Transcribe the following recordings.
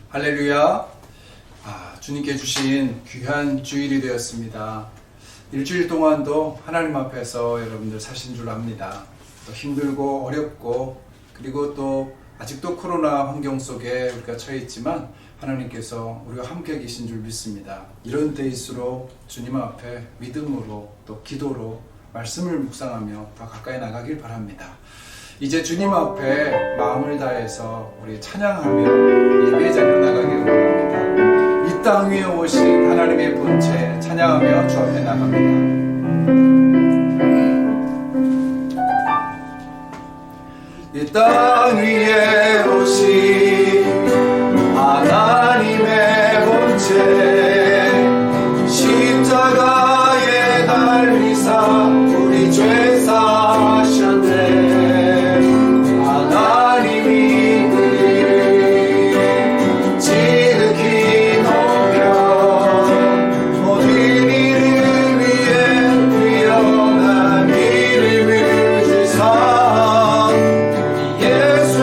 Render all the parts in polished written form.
할렐루야. 주님께 주신 귀한 주일이 되었습니다. 일주일 동안도 하나님 앞에서 여러분들 사신 줄 압니다. 또 힘들고 어렵고 그리고 또 아직도 코로나 환경 속에 우리가 처해 있지만 하나님께서 우리와 함께 계신 줄 믿습니다. 이런 때일수록 주님 앞에 믿음으로 또 기도로 말씀을 묵상하며 더 가까이 나가길 바랍니다. 이제 주님 앞에 마음을 다해서 우리 찬양하며 예배자로 나가기를 원합니다. 이 땅 위에 오신 하나님의 본체 찬양하며 주 앞에 나갑니다. 이 땅 위에 오신 하나님의 본체 십자가에 달리사 우리 죄 사하셨네. 하나님이 그를 지극히 높여 모든 이를 위해 뛰어난 이름을 주사 예수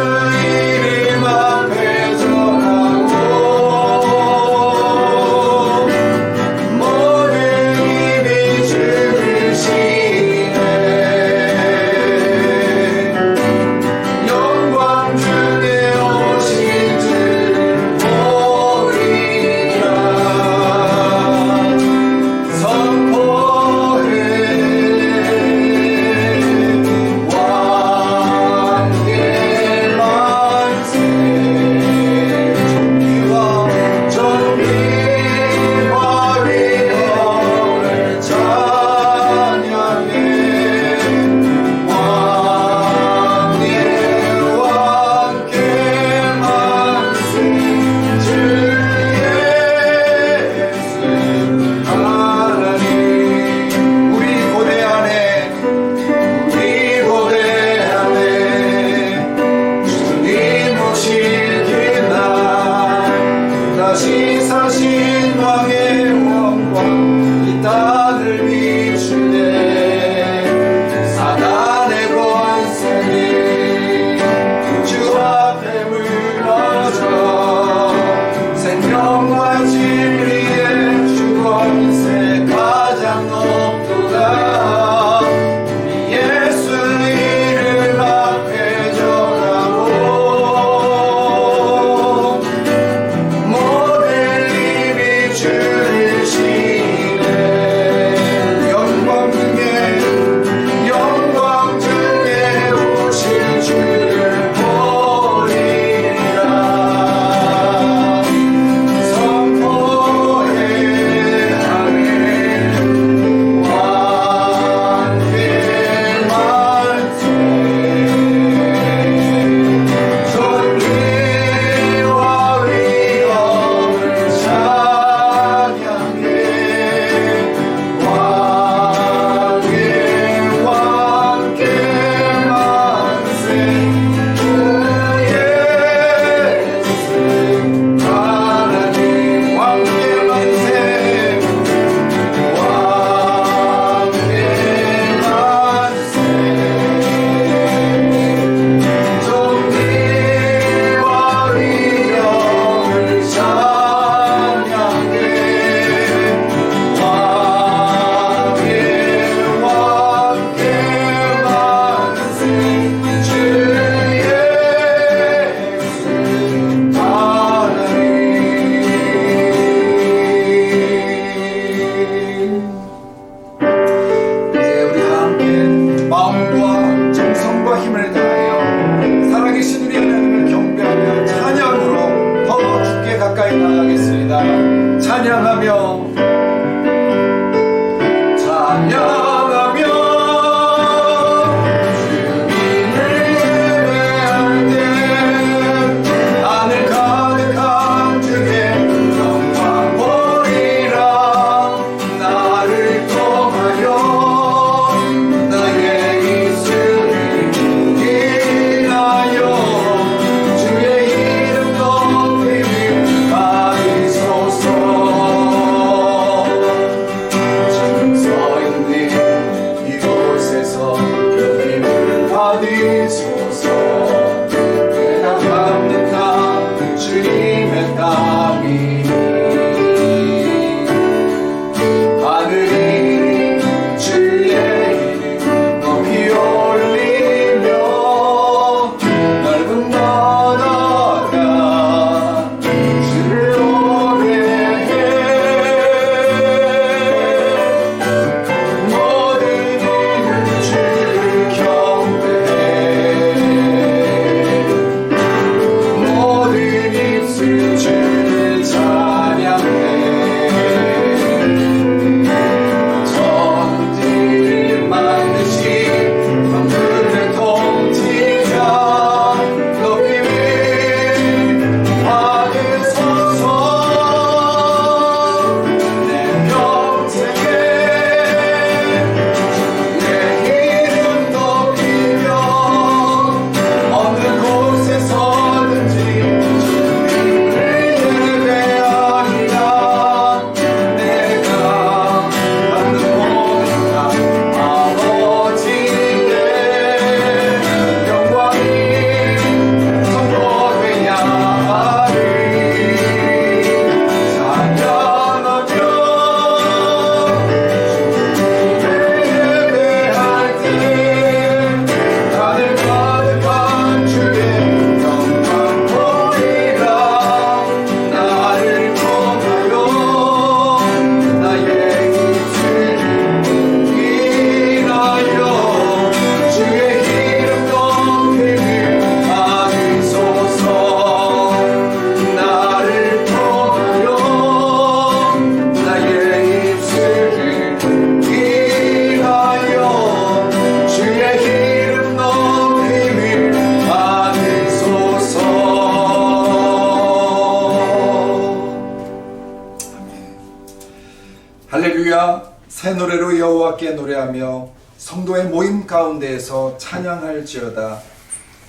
새 노래로 여호와께 노래하며 성도의 모임 가운데에서 찬양할지어다.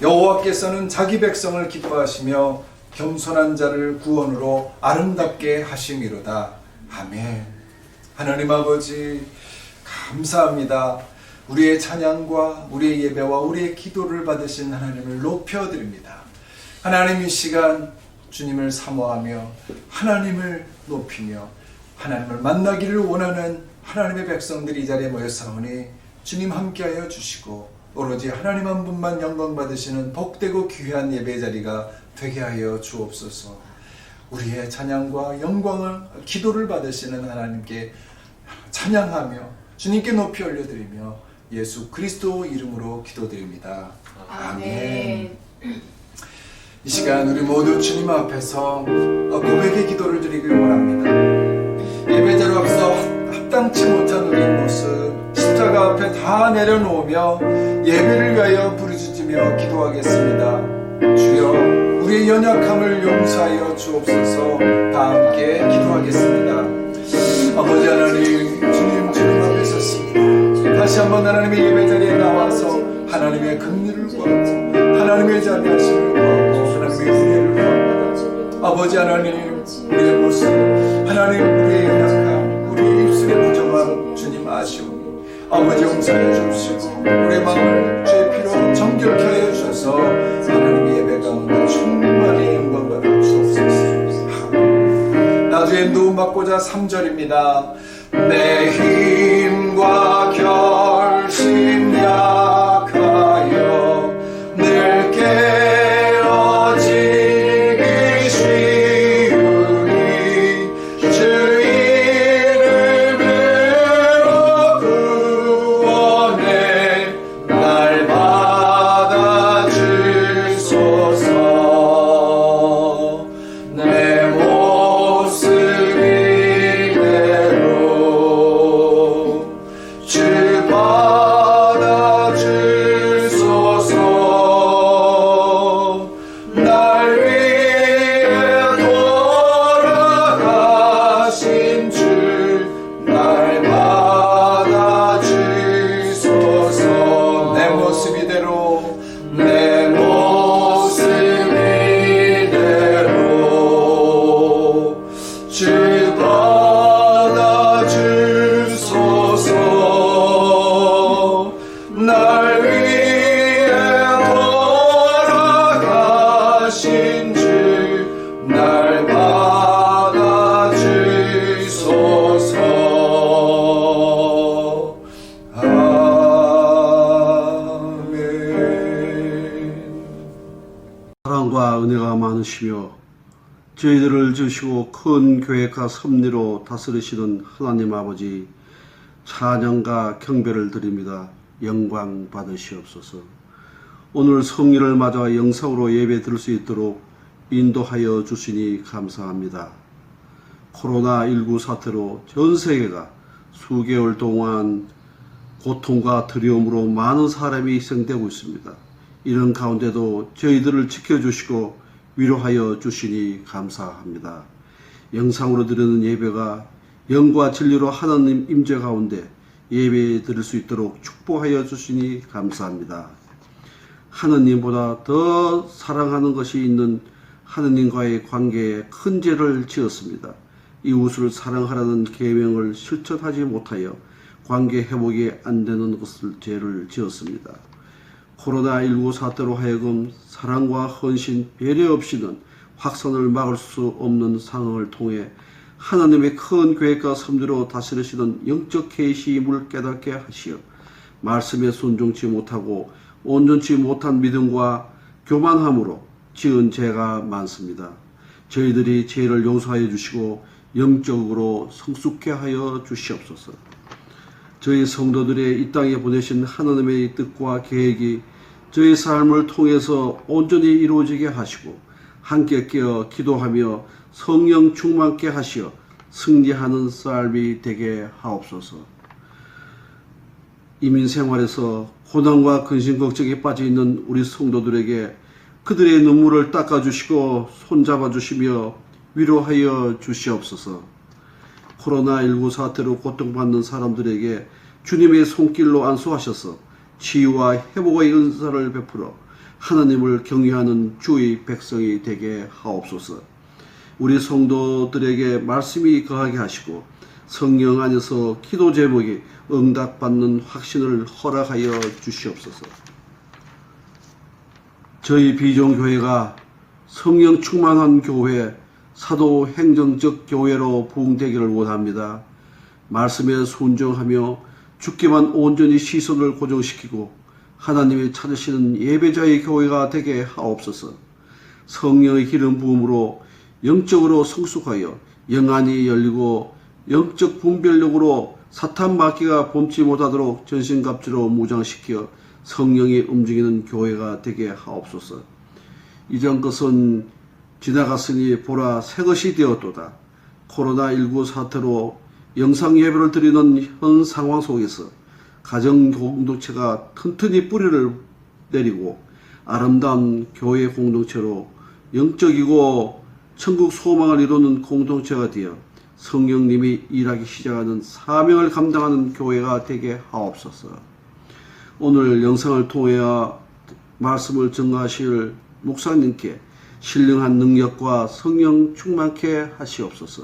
여호와께서는 자기 백성을 기뻐하시며 겸손한 자를 구원으로 아름답게 하심이로다. 아멘. 하나님 아버지 감사합니다. 우리의 찬양과 우리의 예배와 우리의 기도를 받으신 하나님을 높여드립니다. 하나님 이 시간 주님을 사모하며 하나님을 높이며 하나님을 만나기를 원하는 하나님의 백성들이 이 자리에 모였사오니 주님 함께하여 주시고 오로지 하나님 한 분만 영광 받으시는 복되고 귀한 예배 자리가 되게 하여 주옵소서. 우리의 찬양과 영광을 기도를 받으시는 하나님께 찬양하며 주님께 높이 올려드리며 예수 그리스도 이름으로 기도드립니다. 아멘. 이 시간 우리 모두 주님 앞에서 고백의 기도를 드리길 원합니다. 예배자로 앞서 합당치 못한 우리의 모습 십자가 앞에 다 내려놓으며 예배를 위하여 부르짖으며 기도하겠습니다. 주여 우리의 연약함을 용서하여 주옵소서. 다 함께 기도하겠습니다. 아버지 하나님 주님 앞에 섰습니다. 다시 한번 하나님의 예배자리에 나와서 하나님의 긍휼을 구하고 하나님의 자비하심을 구하고 하나님의 은혜를 구합니다. 아버지 하나님 우리의 모습 하나님 우리의 연약함 우리의 입술의 부정함 주님 아시오니 아버지 용서해 주시고 우리의 마음을 주의 피로 정결케 하여 주셔서 하나님의 예배 가운데 충만히 영광 받아 주옵소서. 나주의 도움받고자 3절입니다. 내 힘과 결심 약하여 늘 깨어지기 쉬우니 주 이름으로 구원해 날 받아 주소서. 내 모습 이대로 주 받아 주소서. 날 위해 돌아가신 주 날 받아 주소서. 내 모습 이대로 내 모습 이대로 주 받아 주소서. 날 위해 돌아가신 주 날 받아 주소서. 아멘. 사랑과 은혜가 많으시며 저희들을 주시고 큰 계획과 섭리로 다스리시는 하나님 아버지 찬양과 경배를 드립니다. 영광 받으시옵소서. 오늘 성일을 맞아 영상으로 예배 드릴 수 있도록 인도하여 주시니 감사합니다. 코로나19 사태로 전 세계가 수개월 동안 고통과 두려움으로 많은 사람이 희생되고 있습니다. 이런 가운데도 저희들을 지켜주시고 위로하여 주시니 감사합니다. 영상으로 드리는 예배가 영과 진리로 하나님 임재 가운데 예배 드릴 수 있도록 축복하여 주시니 감사합니다. 하느님보다 더 사랑하는 것이 있는 하느님과의 관계에 큰 죄를 지었습니다. 이웃을 사랑하라는 계명을 실천하지 못하여 관계 회복이 안 되는 것을 죄를 지었습니다. 코로나19 사태로 하여금 사랑과 헌신, 배려 없이는 확산을 막을 수 없는 상황을 통해 하나님의 큰 계획과 섭리로 다스리시는 영적 계시임을 깨닫게 하시어 말씀에 순종치 못하고 온전치 못한 믿음과 교만함으로 지은 죄가 많습니다. 저희들이 죄를 용서하여 주시고 영적으로 성숙케 하여 주시옵소서. 저희 성도들의 이 땅에 보내신 하나님의 뜻과 계획이 저희 삶을 통해서 온전히 이루어지게 하시고 함께 깨어 기도하며 성령 충만케 하시어 승리하는 삶이 되게 하옵소서. 이민 생활에서 고난과 근심 걱정에 빠져 있는 우리 성도들에게 그들의 눈물을 닦아주시고 손잡아 주시며 위로하여 주시옵소서. 코로나19 사태로 고통받는 사람들에게 주님의 손길로 안수하셔서 치유와 회복의 은사를 베풀어 하나님을 경외하는 주의 백성이 되게 하옵소서. 우리 성도들에게 말씀이 거하게 하시고 성령 안에서 기도 제목이 응답받는 확신을 허락하여 주시옵소서. 저희 비전교회가 성령 충만한 교회, 사도 행정적 교회로 부흥되기를 원합니다. 말씀에 순종하며 주께만 온전히 시선을 고정시키고 하나님이 찾으시는 예배자의 교회가 되게 하옵소서. 성령의 기름 부음으로 영적으로 성숙하여 영안이 열리고 영적 분별력으로 사탄 마귀가 범치 못하도록 전신갑주로 무장시켜 성령이 움직이는 교회가 되게 하옵소서. 이전 것은 지나갔으니 보라 새 것이 되었도다. 코로나19 사태로 영상 예배를 드리는 현 상황 속에서 가정 공동체가 튼튼히 뿌리를 내리고 아름다운 교회 공동체로 영적이고 천국 소망을 이루는 공동체가 되어 성령님이 일하기 시작하는 사명을 감당하는 교회가 되게 하옵소서. 오늘 영상을 통해 말씀을 증거하실 목사님께 신령한 능력과 성령 충만케 하시옵소서.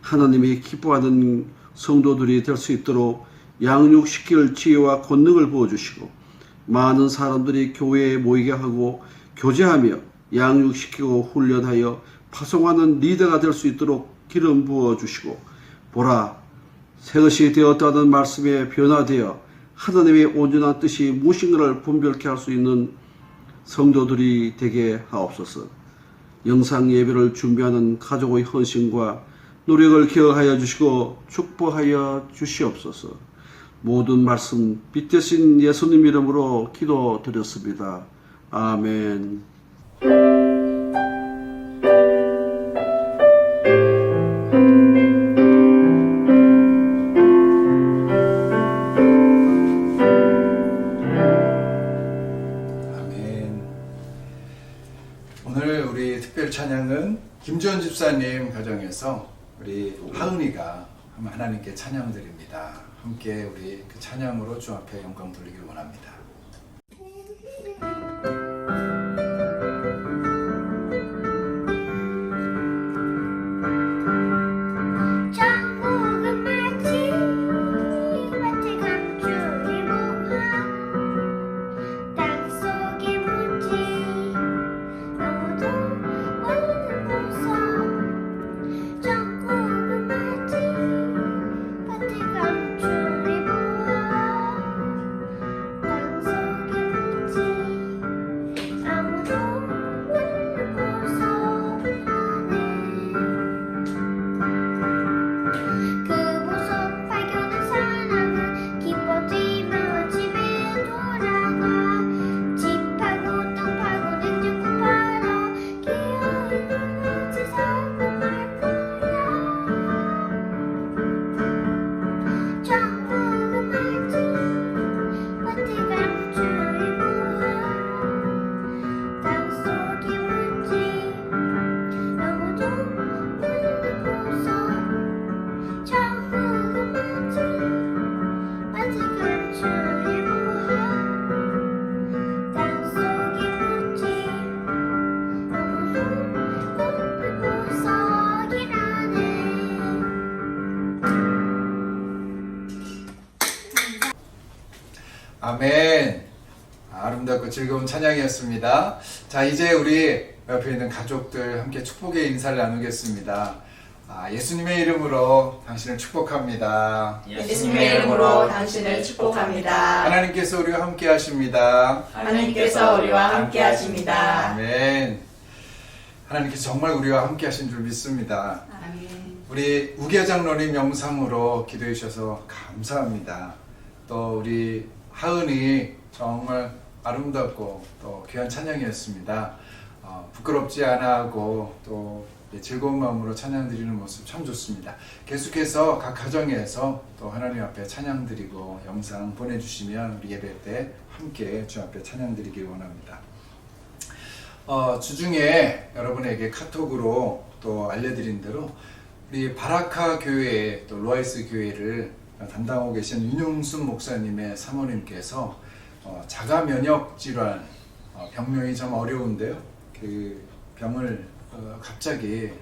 하나님이 기뻐하는 성도들이 될 수 있도록 양육시킬 지혜와 권능을 부어주시고 많은 사람들이 교회에 모이게 하고 교제하며 양육시키고 훈련하여 파송하는 리더가 될 수 있도록 기름 부어주시고 보라 새 것이 되었다는 말씀에 변화되어 하나님의 온전한 뜻이 무엇인가를 분별케 할 수 있는 성도들이 되게 하옵소서. 영상 예배를 준비하는 가족의 헌신과 노력을 기억하여 주시고 축복하여 주시옵소서. 모든 말씀 빛 대신 예수님 이름으로 기도드렸습니다. 아멘. 오늘 우리 특별 찬양은 김지원 집사님 가정에서 우리 하은이가 하나님께 찬양드립니다. 함께 우리 그 찬양으로 주 앞에 영광 돌리기를 원합니다. 천국은 마치 밭에 감추리 모아 땅속에 묻지 아무도 모르는 곳 천국은 마치 밭에 감추리 모아 땅속에 묻지 아무도 모르는 곳 그 보석 발견한 사람은 기뻐지며 집에 돌아가 집 팔고 땅 팔고 냉장고 팔아 기어있는 같이 살고 말 거야. 천국은 마치 밭에 감추리 모아 땅속에 묻지 아무도 모르는 곳 천국은 마치 밭에 감추리 모아 땅속에 묻지 아무도 모르는 보석이라네. 아멘. 아름답고 즐거운 찬양이었습니다. 자, 이제 우리 옆에 있는 가족들 함께 축복의 인사를 나누겠습니다. 예수님의 이름으로 당신을 축복합니다. 예수님의 이름으로 당신을 축복합니다. 하나님께서 우리와 함께 하십니다. 하나님께서 우리와 함께 하십니다. 아멘. 하나님께서 정말 우리와 함께 하신 줄 믿습니다. 아멘. 우리 우기야 장로님 영상으로 기도해 주셔서 감사합니다. 또 우리 하은이 정말 아름답고 또 귀한 찬양이었습니다. 부끄럽지 않아 하고 또 즐거운 마음으로 찬양 드리는 모습 참 좋습니다. 계속해서 각 가정에서 또 하나님 앞에 찬양 드리고 영상 보내주시면 우리 예배 때 함께 주 앞에 찬양 드리길 원합니다. 주중에 여러분에게 카톡으로 또 알려드린 대로 우리 바라카 교회 또 로아이스 교회를 담당하고 계신 윤용순 목사님의 사모님께서 자가 면역 질환 병명이 좀 어려운데요. 그 병을 갑자기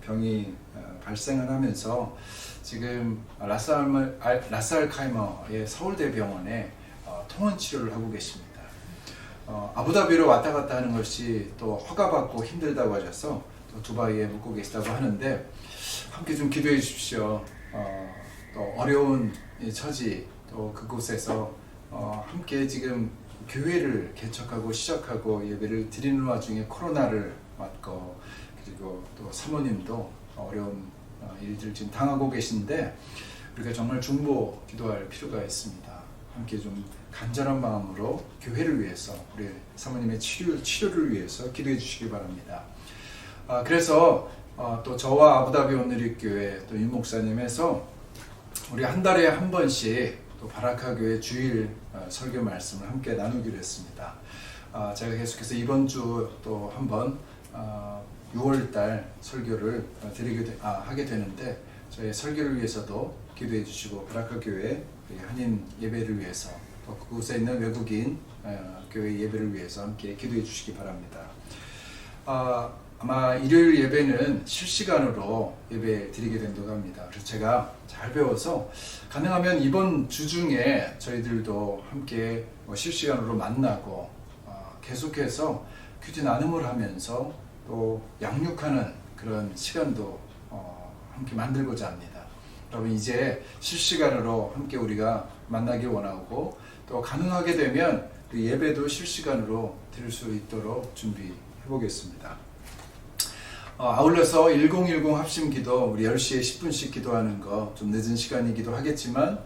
병이 발생을 하면서 지금 라스알카이머의 서울대병원에 통원 치료를 하고 계십니다. 아부다비로 왔다 갔다 하는 것이 또 허가받고 힘들다고 하셔서 또 두바이에 묵고 계시다고 하는데 함께 좀 기도해 주십시오. 또 어려운 이 처지 또 그곳에서 함께 지금 교회를 개척하고 시작하고 예배를 드리는 와중에 코로나를 맞고 그리고 또 사모님도 어려운 일들 지금 당하고 계신데 우리가 정말 중보 기도할 필요가 있습니다. 함께 좀 간절한 마음으로 교회를 위해서 우리 사모님의 치료를 위해서 기도해 주시기 바랍니다. 그래서 또 저와 아부다비 온누리교회 또 윤 목사님에서 우리 한 달에 한 번씩 또 바라카 교회 주일 설교 말씀을 함께 나누기로 했습니다. 제가 계속해서 이번 주 또 한번 6월달 설교를 하게 되는데 저희 설교를 위해서도 기도해 주시고 바라카 교회 한인 예배를 위해서 또 그곳에 있는 외국인 교회 예배를 위해서 함께 기도해 주시기 바랍니다. 아마 일요일 예배는 실시간으로 예배 드리게 된다고 합니다. 그래서 제가 잘 배워서 가능하면 이번 주 중에 저희들도 함께 실시간으로 만나고 계속해서 큐티 나눔을 하면서 또 양육하는 그런 시간도 함께 만들고자 합니다. 여러분 이제 실시간으로 함께 우리가 만나길 원하고 또 가능하게 되면 그 예배도 실시간으로 드릴 수 있도록 준비해 보겠습니다. 아울러서 1010 합심기도 우리 10시에 10분씩 기도하는 거 좀 늦은 시간이기도 하겠지만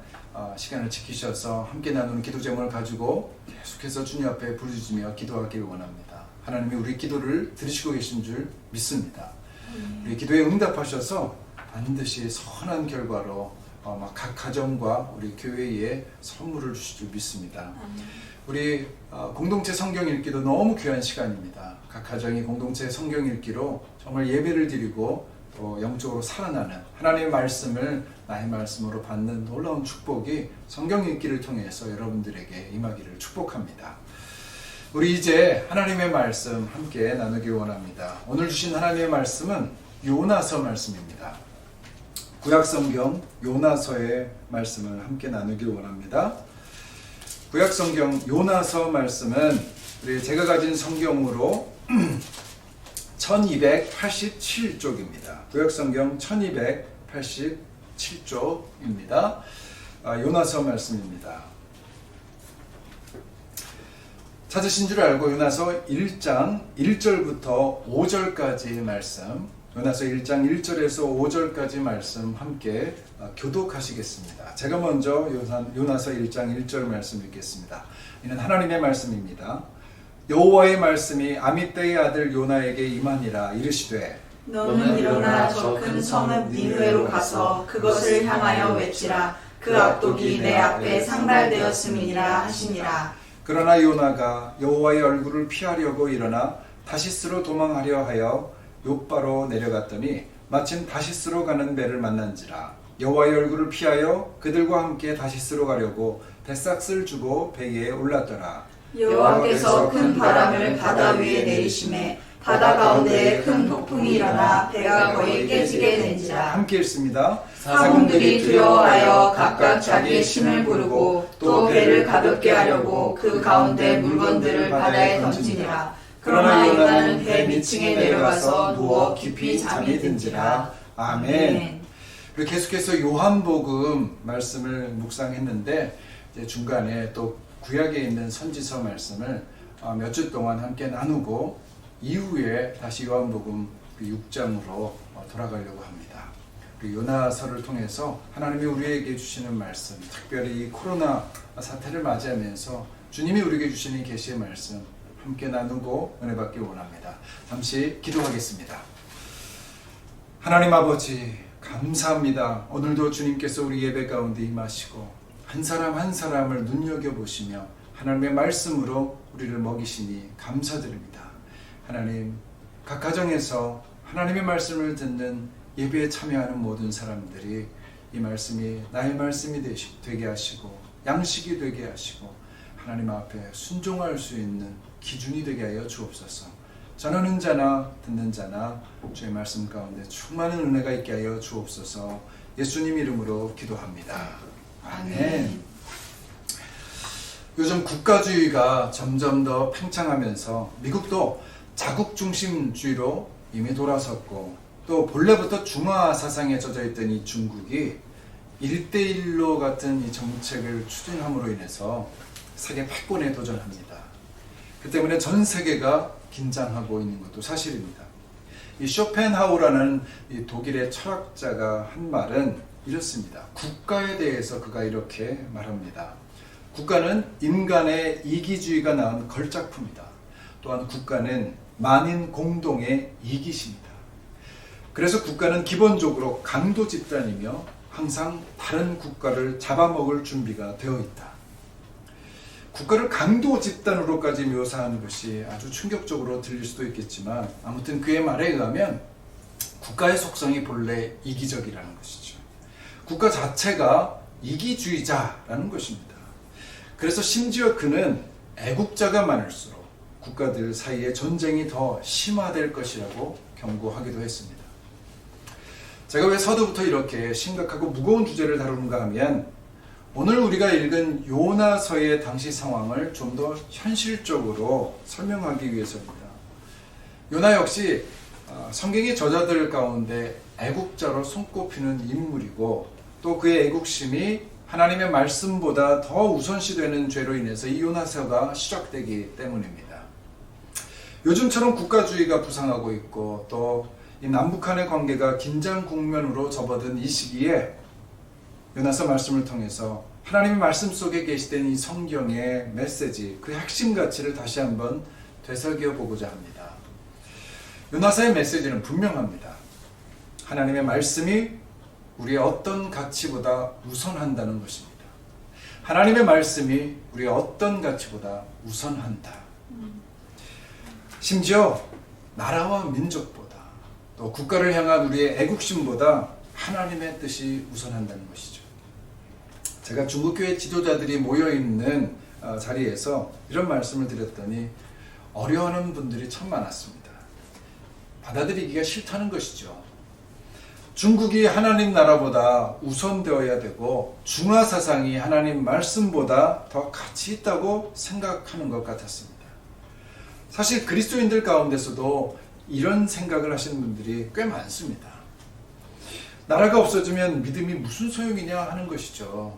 시간을 지키셔서 함께 나누는 기도 제목을 가지고 계속해서 주님 앞에 부르짖으며 기도하길 원합니다. 하나님이 우리 기도를 들으시고 계신 줄 믿습니다. 우리 기도에 응답하셔서 반드시 선한 결과로 각 가정과 우리 교회에 선물을 주실 줄 믿습니다. 우리 공동체 성경 읽기도 너무 귀한 시간입니다. 각 가정이 공동체 성경 읽기로 정말 예배를 드리고 또 영적으로 살아나는 하나님의 말씀을 나의 말씀으로 받는 놀라운 축복이 성경 읽기를 통해서 여러분들에게 임하기를 축복합니다. 우리 이제 하나님의 말씀 함께 나누기 원합니다. 오늘 주신 하나님의 말씀은 요나서 말씀입니다. 구약성경 요나서의 말씀을 함께 나누기 원합니다. 구약성경 요나서 말씀은 제가 가진 성경으로 1287쪽입니다. 구약성경 1287쪽입니다. 요나서 말씀입니다. 찾으신 줄 알고 요나서 1장 1절부터 5절까지 말씀, 요나서 1장 1절에서 5절까지 말씀 함께 교독하시겠습니다. 제가 먼저 요나서 1장 1절 말씀 읽겠습니다. 이는 하나님의 말씀입니다. 여호와의 말씀이 아미떼의 아들 요나에게 임하니라. 이르시되 너는 일어나 저 큰 성읍 니느웨로 가서 그것을 향하여 외치라. 그 악독이 내 앞에 상달되었음이니라 하시니라. 그러나 요나가 여호와의 얼굴을 피하려고 일어나 다시스로 도망하려 하여 욥바로 내려갔더니 마침 다시스로 가는 배를 만난지라. 여호와의 얼굴을 피하여 그들과 함께 다시스로 가려고 뱃삭을 주고 배에 올랐더라. 여호와께서 큰 바람을 바다 위에 내리심에 바다 가운데에 큰 폭풍이 일어나 배가 거의 깨지게 된지라. 함께 읽습니다. 사공들이 두려워하여 각각 자기의 신을 부르고 또 배를 가볍게 하려고 그 가운데 물건들을 바다에 던지니라. 그러나 요나는 배 밑층에 내려가서 누워 깊이 잠이 든지라. 아멘. 그리고 계속해서 요한복음 말씀을 묵상했는데 이제 중간에 또 구약에 있는 선지서 말씀을 몇 주 동안 함께 나누고 이후에 다시 요한복음 6장으로 돌아가려고 합니다. 요나서를 통해서 하나님이 우리에게 주시는 말씀, 특별히 이 코로나 사태를 맞이하면서 주님이 우리에게 주시는 계시의 말씀 함께 나누고 은혜 받기 원합니다. 잠시 기도하겠습니다. 하나님 아버지 감사합니다. 오늘도 주님께서 우리 예배 가운데 임하시고 한 사람 한 사람을 눈여겨보시며 하나님의 말씀으로 우리를 먹이시니 감사드립니다. 하나님, 각 가정에서 하나님의 말씀을 듣는 예배에 참여하는 모든 사람들이 이 말씀이 나의 말씀이 되게 하시고 양식이 되게 하시고 하나님 앞에 순종할 수 있는 기준이 되게 하여 주옵소서. 전하는 자나 듣는 자나 주의 말씀 가운데 충만한 은혜가 있게 하여 주옵소서. 예수님 이름으로 기도합니다. 아멘. 요즘 국가주의가 점점 더 팽창하면서 미국도 자국중심주의로 이미 돌아섰고 또 본래부터 중화 사상에 젖어 있던 이 중국이 1대1로 같은 이 정책을 추진함으로 인해서 세계 패권에 도전합니다. 그 때문에 전 세계가 긴장하고 있는 것도 사실입니다. 이 쇼펜하우라는 이 독일의 철학자가 한 말은 이렇습니다. 국가에 대해서 그가 이렇게 말합니다. 국가는 인간의 이기주의가 낳은 걸작품이다. 또한 국가는 만인 공동의 이기심이다. 그래서 국가는 기본적으로 강도 집단이며 항상 다른 국가를 잡아먹을 준비가 되어 있다. 국가를 강도 집단으로까지 묘사하는 것이 아주 충격적으로 들릴 수도 있겠지만 아무튼 그의 말에 의하면 국가의 속성이 본래 이기적이라는 것이죠. 국가 자체가 이기주의자라는 것입니다. 그래서 심지어 그는 애국자가 많을수록 국가들 사이의 전쟁이 더 심화될 것이라고 경고하기도 했습니다. 제가 왜 서두부터 이렇게 심각하고 무거운 주제를 다루는가 하면 오늘 우리가 읽은 요나서의 당시 상황을 좀 더 현실적으로 설명하기 위해서입니다. 요나 역시 성경의 저자들 가운데 애국자로 손꼽히는 인물이고 또 그의 애국심이 하나님의 말씀보다 더 우선시되는 죄로 인해서 이 요나서가 시작되기 때문입니다. 요즘처럼 국가주의가 부상하고 있고 또 이 남북한의 관계가 긴장 국면으로 접어든 이 시기에 요나서 말씀을 통해서 하나님의 말씀 속에 계시된 이 성경의 메시지, 그 핵심 가치를 다시 한번 되새겨 보고자 합니다. 요나서의 메시지는 분명합니다. 하나님의 말씀이 우리의 어떤 가치보다 우선한다는 것입니다. 하나님의 말씀이 우리의 어떤 가치보다 우선한다. 심지어 나라와 민족보다 또 국가를 향한 우리의 애국심보다 하나님의 뜻이 우선한다는 것이죠. 제가 중국교회 지도자들이 모여있는 자리에서 이런 말씀을 드렸더니 어려워하는 분들이 참 많았습니다. 받아들이기가 싫다는 것이죠. 중국이 하나님 나라보다 우선되어야 되고 중화 사상이 하나님 말씀보다 더 가치 있다고 생각하는 것 같았습니다. 사실 그리스도인들 가운데서도 이런 생각을 하시는 분들이 꽤 많습니다. 나라가 없어지면 믿음이 무슨 소용이냐 하는 것이죠.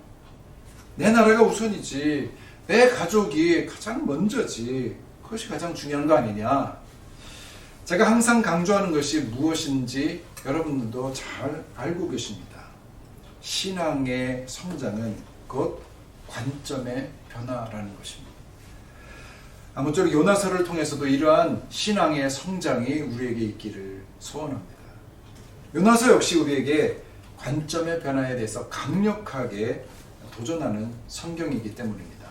내 나라가 우선이지, 내 가족이 가장 먼저지, 그것이 가장 중요한 거 아니냐. 제가 항상 강조하는 것이 무엇인지 여러분들도 잘 알고 계십니다. 신앙의 성장은 곧 관점의 변화라는 것입니다. 아무쪼록 요나서를 통해서도 이러한 신앙의 성장이 우리에게 있기를 소원합니다. 요나서 역시 우리에게 관점의 변화에 대해서 강력하게 도전하는 성경이기 때문입니다.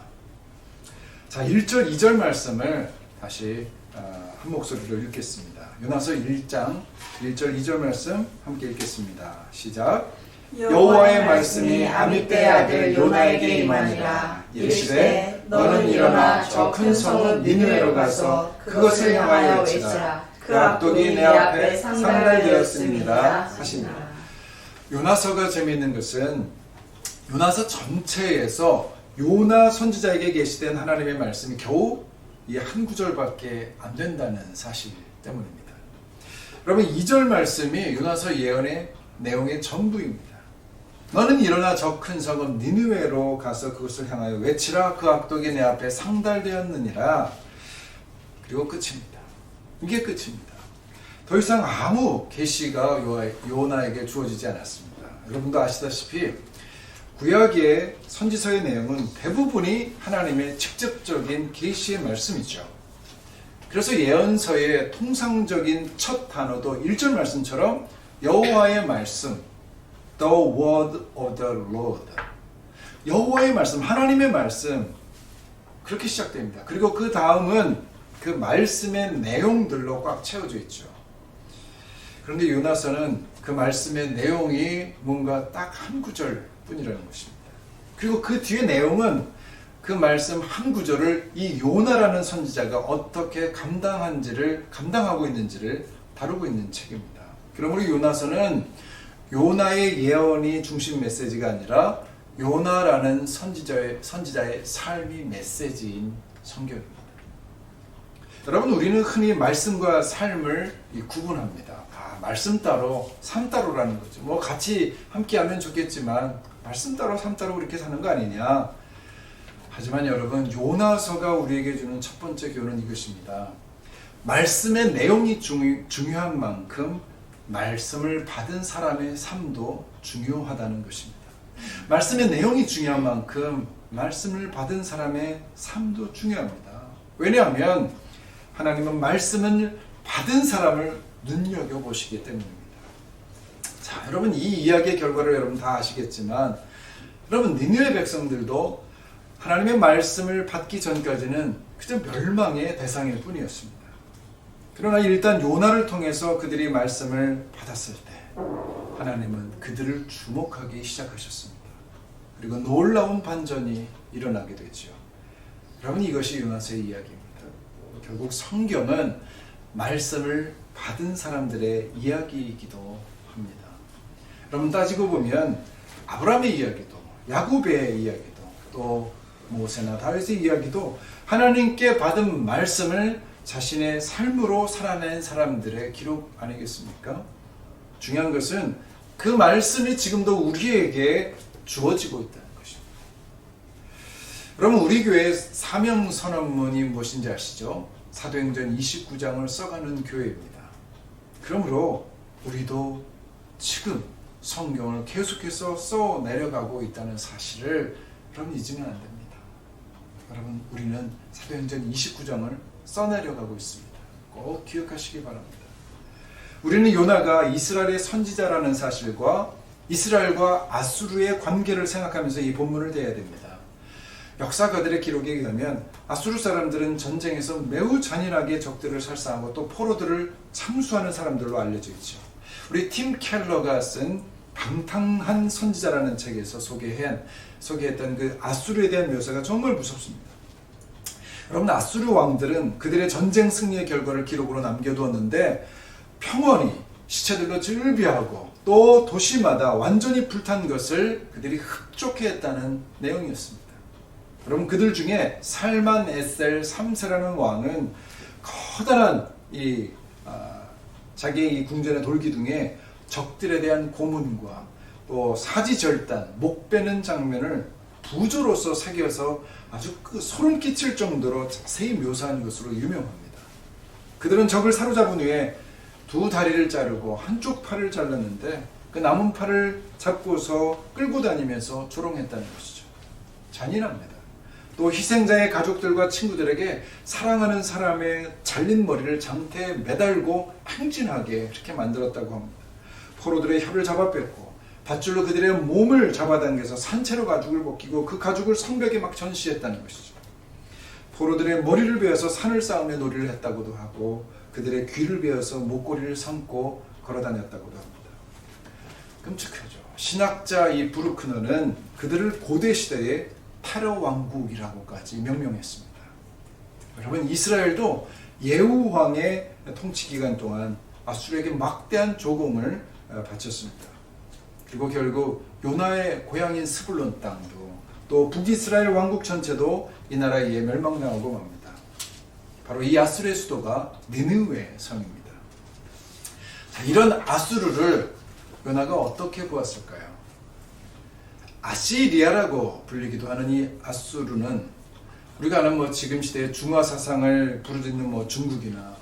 자, 1절, 2절 말씀을 다시 한 목소리로 읽겠습니다. 요나서 1장 1절, 2절 말씀 함께 읽겠습니다. 시작. 여호와의 말씀이 아미떼의 아들 요나에게 임하니라. 이르시되 너는 일어나 저 큰 성읍 니느웨로 가서 그것을 향하여 외치라. 그 악독이 내 앞에 상달되었습니다 하시니라. 요나서가 재미있는 것은 요나서 전체에서 요나 선지자에게 계시된 하나님의 말씀이 겨우 이 한 구절밖에 안 된다는 사실 때문입니다. 여러분 2절 말씀이 요나서 예언의 내용의 전부입니다. 너는 일어나 저 큰 성읍 니느웨로 가서 그것을 향하여 외치라. 그 악독이 내 앞에 상달되었느니라. 그리고 끝입니다. 이게 끝입니다. 더 이상 아무 계시가 요나에게 주어지지 않았습니다. 여러분도 아시다시피 구약의 선지서의 내용은 대부분이 하나님의 직접적인 계시의 말씀이죠. 그래서 예언서의 통상적인 첫 단어도 1절 말씀처럼 여호와의 말씀, The word of the Lord. 여호와의 말씀, 하나님의 말씀, 그렇게 시작됩니다. 그리고 그 다음은 그 말씀의 내용들로 꽉 채워져 있죠. 그런데 요나서는 그 말씀의 내용이 뭔가 딱 한 구절 뿐이라는 것입니다. 그리고 그 뒤에 내용은 그 말씀 한 구절을 이 요나라는 선지자가 어떻게 감당하고 있는지를 다루고 있는 책입니다. 그러므로 요나서는 요나의 예언이 중심 메시지가 아니라 요나라는 선지자의 삶이 메시지인 성경입니다. 여러분, 우리는 흔히 말씀과 삶을 구분합니다. 말씀 따로 삶 따로라는 거죠. 뭐 같이 함께하면 좋겠지만 말씀 따로 삶 따로 그렇게 사는 거 아니냐. 하지만 여러분, 요나서가 우리에게 주는 첫 번째 교훈은 이것입니다. 말씀의 내용이 중요한 만큼 말씀을 받은 사람의 삶도 중요하다는 것입니다. 말씀의 내용이 중요한 만큼 말씀을 받은 사람의 삶도 중요합니다. 왜냐하면 하나님은 말씀을 받은 사람을 눈여겨보시기 때문입니다. 자, 여러분, 이 이야기의 결과를 여러분 다 아시겠지만 여러분, 니느웨 백성들도 하나님의 말씀을 받기 전까지는 그저 멸망의 대상일 뿐이었습니다. 그러나 일단 요나를 통해서 그들이 말씀을 받았을 때 하나님은 그들을 주목하기 시작하셨습니다. 그리고 놀라운 반전이 일어나게 되죠. 여러분, 이것이 요나서의 이야기입니다. 결국 성경은 말씀을 받은 사람들의 이야기이기도 합니다. 여러분, 따지고 보면 아브라함의 이야기도, 야곱의 이야기도, 또 모세나 다윗의 이야기도 하나님께 받은 말씀을 자신의 삶으로 살아낸 사람들의 기록 아니겠습니까? 중요한 것은 그 말씀이 지금도 우리에게 주어지고 있다는 것입니다. 여러분, 우리 교회의 사명선언문이 무엇인지 아시죠? 사도행전 29장을 써가는 교회입니다. 그러므로 우리도 지금 성경을 계속해서 써 내려가고 있다는 사실을 여러분 잊으면 안 됩니다. 여러분, 우리는 사도행전 29장을 써 내려가고 있습니다. 꼭 기억하시기 바랍니다. 우리는 요나가 이스라엘의 선지자라는 사실과 이스라엘과 아수르의 관계를 생각하면서 이 본문을 대해야 됩니다. 역사가들의 기록에 의하면 아수르 사람들은 전쟁에서 매우 잔인하게 적들을 살상하고 또 포로들을 참수하는 사람들로 알려져 있죠. 우리 팀 켈러가 쓴 방탕한 선지자라는 책에서 소개했던 그 아수르에 대한 묘사가 정말 무섭습니다. 여러분, 아수르 왕들은 그들의 전쟁 승리의 결과를 기록으로 남겨두었는데 평원이 시체들로 즐비하고 또 도시마다 완전히 불탄 것을 그들이 흡족해했다는 내용이었습니다. 여러분, 그들 중에 살만 에셀 3세라는 왕은 커다란 자기의 이 궁전의 돌기둥에 적들에 대한 고문과 또 사지절단, 목 베는 장면을 부조로서 새겨서 아주 소름 끼칠 정도로 자세히 묘사한 것으로 유명합니다. 그들은 적을 사로잡은 후에 두 다리를 자르고 한쪽 팔을 잘랐는데 그 남은 팔을 잡고서 끌고 다니면서 조롱했다는 것이죠. 잔인합니다. 또 희생자의 가족들과 친구들에게 사랑하는 사람의 잘린 머리를 장태에 매달고 행진하게 이렇게 만들었다고 합니다. 포로들의 혀를 잡아 뺐고 밧줄로 그들의 몸을 잡아당겨서 산채로 가죽을 벗기고 그 가죽을 성벽에 막 전시했다는 것이죠. 포로들의 머리를 베어서 산을 쌓으며 놀이를 했다고도 하고 그들의 귀를 베어서 목걸이를 삼고 걸어다녔다고도 합니다. 끔찍하죠. 신학자 이 브루크너는 그들을 고대 시대의 테러 왕국이라고까지 명명했습니다. 여러분, 이스라엘도 예후 왕의 통치 기간 동안 아수르에게 막대한 조공을 바쳤습니다. 그리고 결국 요나의 고향인 스불론 땅도 또 북이스라엘 왕국 전체도 이 나라에 의해 멸망당하고 맙니다. 바로 이 아수르의 수도가 니느웨 성입니다. 자, 이런 아수르를 요나가 어떻게 보았을까요? 아시리아라고 불리기도 하는 이 아수르는 우리가 아는 지금 시대의 중화 사상을 부르짖는 중국이나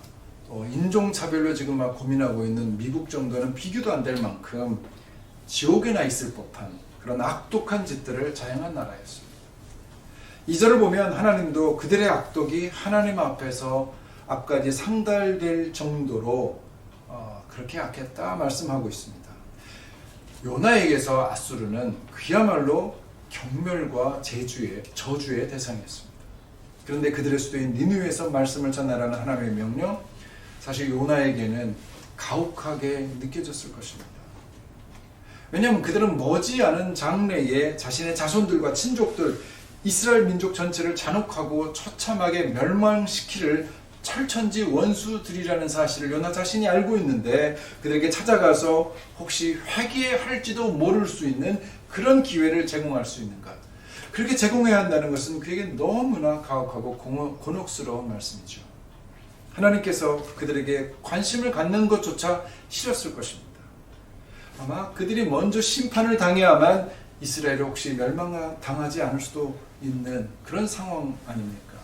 인종차별로 지금 막 고민하고 있는 미국 정도는 비교도 안 될 만큼 지옥에나 있을 법한 그런 악독한 짓들을 자행한 나라였습니다. 2절을 보면 하나님도 그들의 악독이 하나님 앞까지 상달될 정도로 그렇게 악했다 말씀하고 있습니다. 요나에게서 아수르는 그야말로 경멸과 저주의 대상이었습니다. 그런데 그들의 수도인 니느웨에서 말씀을 전하라는 하나님의 명령, 사실 요나에게는 가혹하게 느껴졌을 것입니다. 왜냐하면 그들은 머지않은 장래에 자신의 자손들과 친족들, 이스라엘 민족 전체를 잔혹하고 처참하게 멸망시키를 철천지 원수들이라는 사실을 요나 자신이 알고 있는데 그들에게 찾아가서 혹시 회개할지도 모를 수 있는 그런 기회를 제공할 수 있는 것. 그렇게 제공해야 한다는 것은 그에게 너무나 가혹하고 곤혹스러운 말씀이죠. 하나님께서 그들에게 관심을 갖는 것조차 싫었을 것입니다. 아마 그들이 먼저 심판을 당해야만 이스라엘이 혹시 멸망당하지 않을 수도 있는 그런 상황 아닙니까?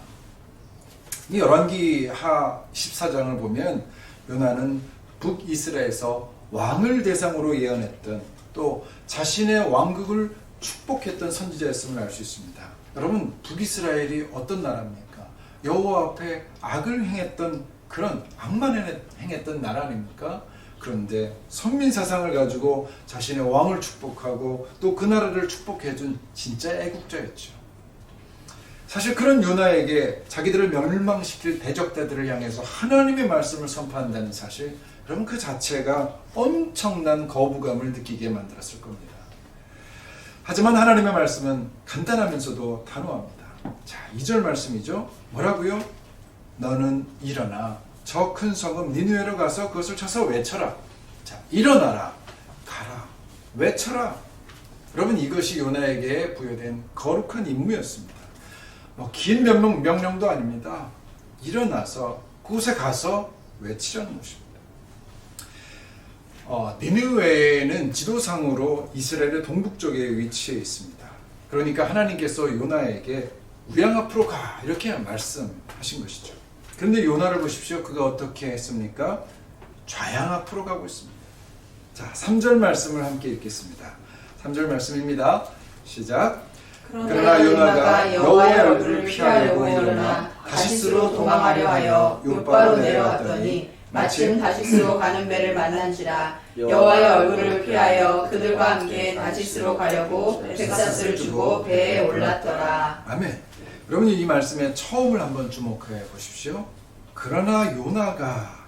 이 열왕기하 14장을 보면 요나는 북이스라엘에서 왕을 대상으로 예언했던 또 자신의 왕국을 축복했던 선지자였음을 알 수 있습니다. 여러분, 북이스라엘이 어떤 나라입니까? 여호와 앞에 악을 행했던 그런 악만 행했던 나라 아닙니까? 그런데 선민사상을 가지고 자신의 왕을 축복하고 또 그 나라를 축복해준 진짜 애국자였죠. 사실 그런 요나에게 자기들을 멸망시킬 대적자들을 향해서 하나님의 말씀을 선포한다는 사실, 여러분 그 자체가 엄청난 거부감을 느끼게 만들었을 겁니다. 하지만 하나님의 말씀은 간단하면서도 단호합니다. 자, 2절 말씀이죠. 뭐라고요? 너는 일어나 저 큰 성읍 니느웨로 가서 그것을 쳐서 외쳐라. 자, 일어나라, 가라, 외쳐라. 여러분, 이것이 요나에게 부여된 거룩한 임무였습니다. 긴 명령도 아닙니다. 일어나서 그곳에 가서 외치라는 것입니다. 니느웨는 지도상으로 이스라엘의 동북쪽에 위치해 있습니다. 그러니까 하나님께서 요나에게 우양 앞으로 가 이렇게 말씀하신 것이죠. 그런데 요나를 보십시오. 그가 어떻게 했습니까? 좌양 앞으로 가고 있습니다. 자, 3절 말씀을 함께 읽겠습니다. 3절 말씀입니다. 시작. 그러나 요나가 여호와의 얼굴을 피하려고 일어나 다시스로 도망하려 하여 욥바로 내려갔더니 마침 다시스로 가는 배를 만난지라. 여호와의 얼굴을 피하여 그들과 함께 다시스로 가려고 백샷을 주고 배에 올랐더라. 아멘. 여러분, 이 말씀의 처음을 한번 주목해 보십시오. 그러나 요나가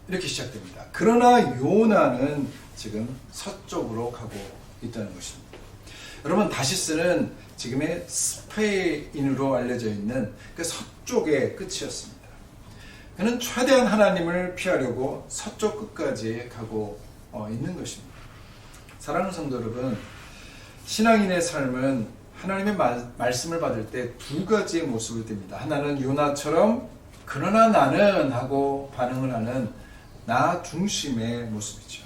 이렇게 시작됩니다. 그러나 요나는 지금 서쪽으로 가고 있다는 것입니다. 여러분, 다시스는 지금의 스페인으로 알려져 있는 그 서쪽의 끝이었습니다. 그는 최대한 하나님을 피하려고 서쪽 끝까지 가고 있는 것입니다. 사랑하는 성도 여러분, 신앙인의 삶은 하나님의 말씀을 받을 때 두 가지의 모습을 띱니다. 하나는 요나처럼 그러나 나는 하고 반응을 하는 나 중심의 모습이죠.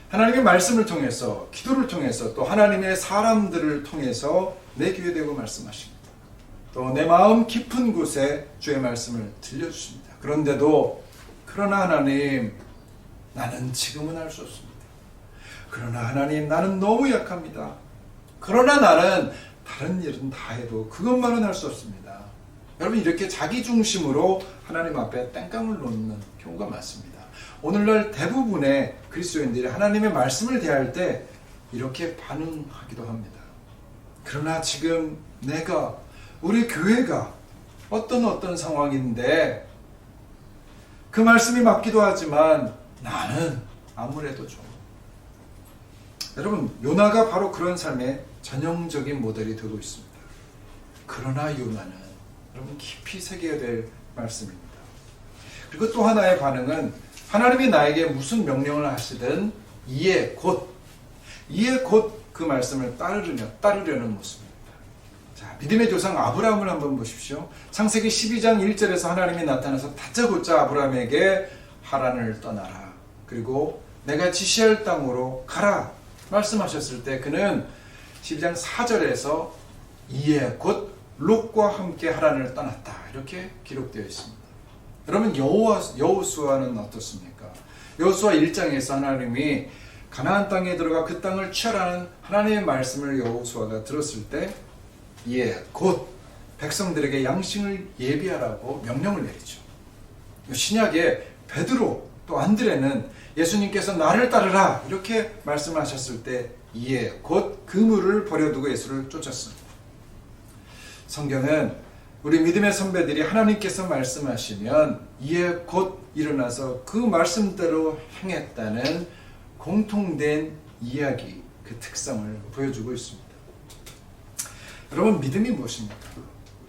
하나님의 말씀을 통해서, 기도를 통해서, 또 하나님의 사람들을 통해서 내 귀에 대고 말씀하십니다. 또 내 마음 깊은 곳에 주의 말씀을 들려주십니다. 그런데도 그러나 하나님, 나는 지금은 할 수 없습니다. 그러나 하나님, 나는 너무 약합니다. 그러나 나는 다른 일은 다 해도 그것만은 할 수 없습니다. 여러분, 이렇게 자기 중심으로 하나님 앞에 땡깡을 놓는 경우가 많습니다. 오늘날 대부분의 그리스도인들이 하나님의 말씀을 대할 때 이렇게 반응하기도 합니다. 그러나 지금 내가, 우리 교회가 어떤 상황인데 그 말씀이 맞기도 하지만 나는 아무래도 좀. 여러분, 요나가 바로 그런 삶의 전형적인 모델이 되고 있습니다. 그러나 요나는 여러분 깊이 새겨야 될 말씀입니다. 그리고 또 하나의 반응은 하나님이 나에게 무슨 명령을 하시든 이에 곧 그 말씀을 따르려는 모습입니다. 자, 믿음의 조상 아브라함을 한번 보십시오. 창세기 12장 1절에서 하나님이 나타나서 다짜고짜 아브라함에게 하란을 떠나라, 그리고 내가 지시할 땅으로 가라 말씀하셨을 때 그는 12장 4절에서 이에 곧 롯과 함께 하란을 떠났다 이렇게 기록되어 있습니다. 여러분, 여호수아는 어떻습니까? 여호수아 1장에서 하나님이 가나안 땅에 들어가 그 땅을 취하라는 하나님의 말씀을 여호수아가 들었을 때 이에 곧 백성들에게 양식을 예비하라고 명령을 내리죠. 신약에 베드로 또 안드레는 예수님께서 나를 따르라 이렇게 말씀하셨을 때 이에 곧 그물을 버려두고 예수를 쫓았습니다. 성경은 우리 믿음의 선배들이 하나님께서 말씀하시면 이에 곧 일어나서 그 말씀대로 행했다는 공통된 이야기, 그 특성을 보여주고 있습니다. 여러분, 믿음이 무엇입니까?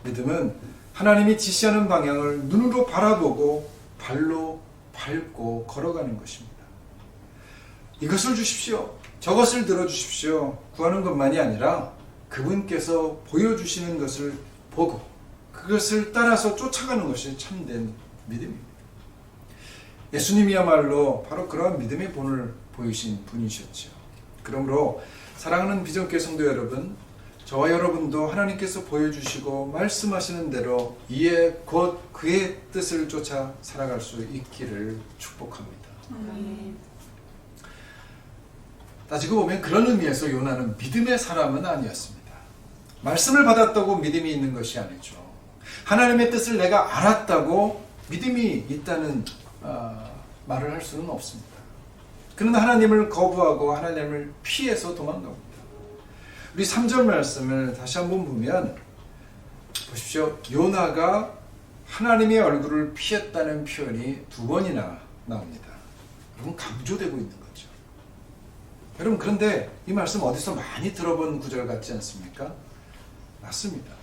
믿음은 하나님이 지시하는 방향을 눈으로 바라보고 발로 밟고 걸어가는 것입니다. 이것을 주십시오, 저것을 들어주십시오 구하는 것만이 아니라 그분께서 보여주시는 것을 보고 그것을 따라서 쫓아가는 것이 참된 믿음입니다. 예수님이야말로 바로 그러한 믿음의 본을 보이신 분이셨죠. 그러므로 사랑하는 비전교회 성도 여러분, 저와 여러분도 하나님께서 보여주시고 말씀하시는 대로 이에 곧 그의 뜻을 쫓아 살아갈 수 있기를 축복합니다. 따지고 보면 그런 의미에서 요나는 믿음의 사람은 아니었습니다. 말씀을 받았다고 믿음이 있는 것이 아니죠. 하나님의 뜻을 내가 알았다고 믿음이 있다는 말을 할 수는 없습니다. 그는 하나님을 거부하고 하나님을 피해서 도망갑니다. 우리 3절 말씀을 다시 한번 보면 보십시오. 요나가 하나님의 얼굴을 피했다는 표현이 2번이나 나옵니다. 여러분, 강조되고 있는 거죠. 여러분, 그런데 이 말씀 어디서 많이 들어본 구절 같지 않습니까? 맞습니다.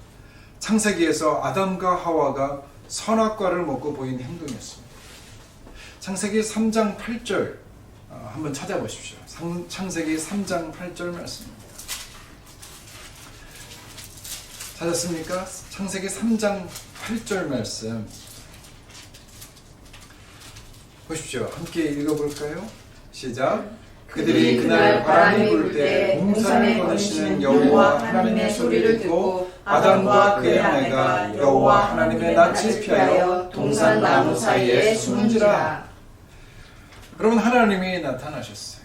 창세기에서 아담과 하와가 선악과를 먹고 보인 행동이었습니다. 창세기 3장 8절 한번 찾아보십시오. 창세기 3장 8절 말씀입니다. 찾았습니까? 창세기 3장 8절 말씀 보십시오. 함께 읽어볼까요? 시작. 그들이 그날 바람이 불 때 동산에 거니시는 여호와 하나님의 소리를 듣고 아담과 그의 아내가 여호와 하나님의 낯을 피하여 동산 나무 사이에 숨은지라. 여러분, 하나님이 나타나셨어요.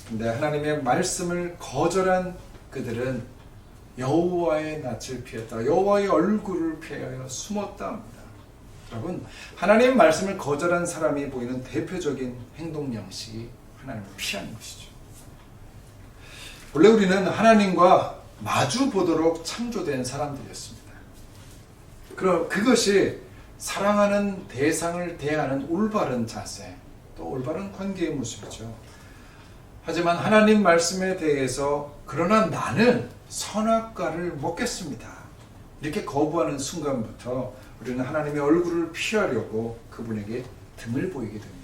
근데 하나님의 말씀을 거절한 그들은 여호와의 낯을 피했다, 여호와의 얼굴을 피하여 숨었다 합니다. 여러분, 하나님의 말씀을 거절한 사람이 보이는 대표적인 행동 양식이 하나님을 피하는 것이죠. 원래 우리는 하나님과 마주 보도록 창조된 사람들이었습니다. 그럼 그것이 사랑하는 대상을 대하는 올바른 자세, 또 올바른 관계의 모습이죠. 하지만 하나님 말씀에 대해서 그러나 나는 선악과를 먹겠습니다, 이렇게 거부하는 순간부터 우리는 하나님의 얼굴을 피하려고 그분에게 등을 보이게 됩니다.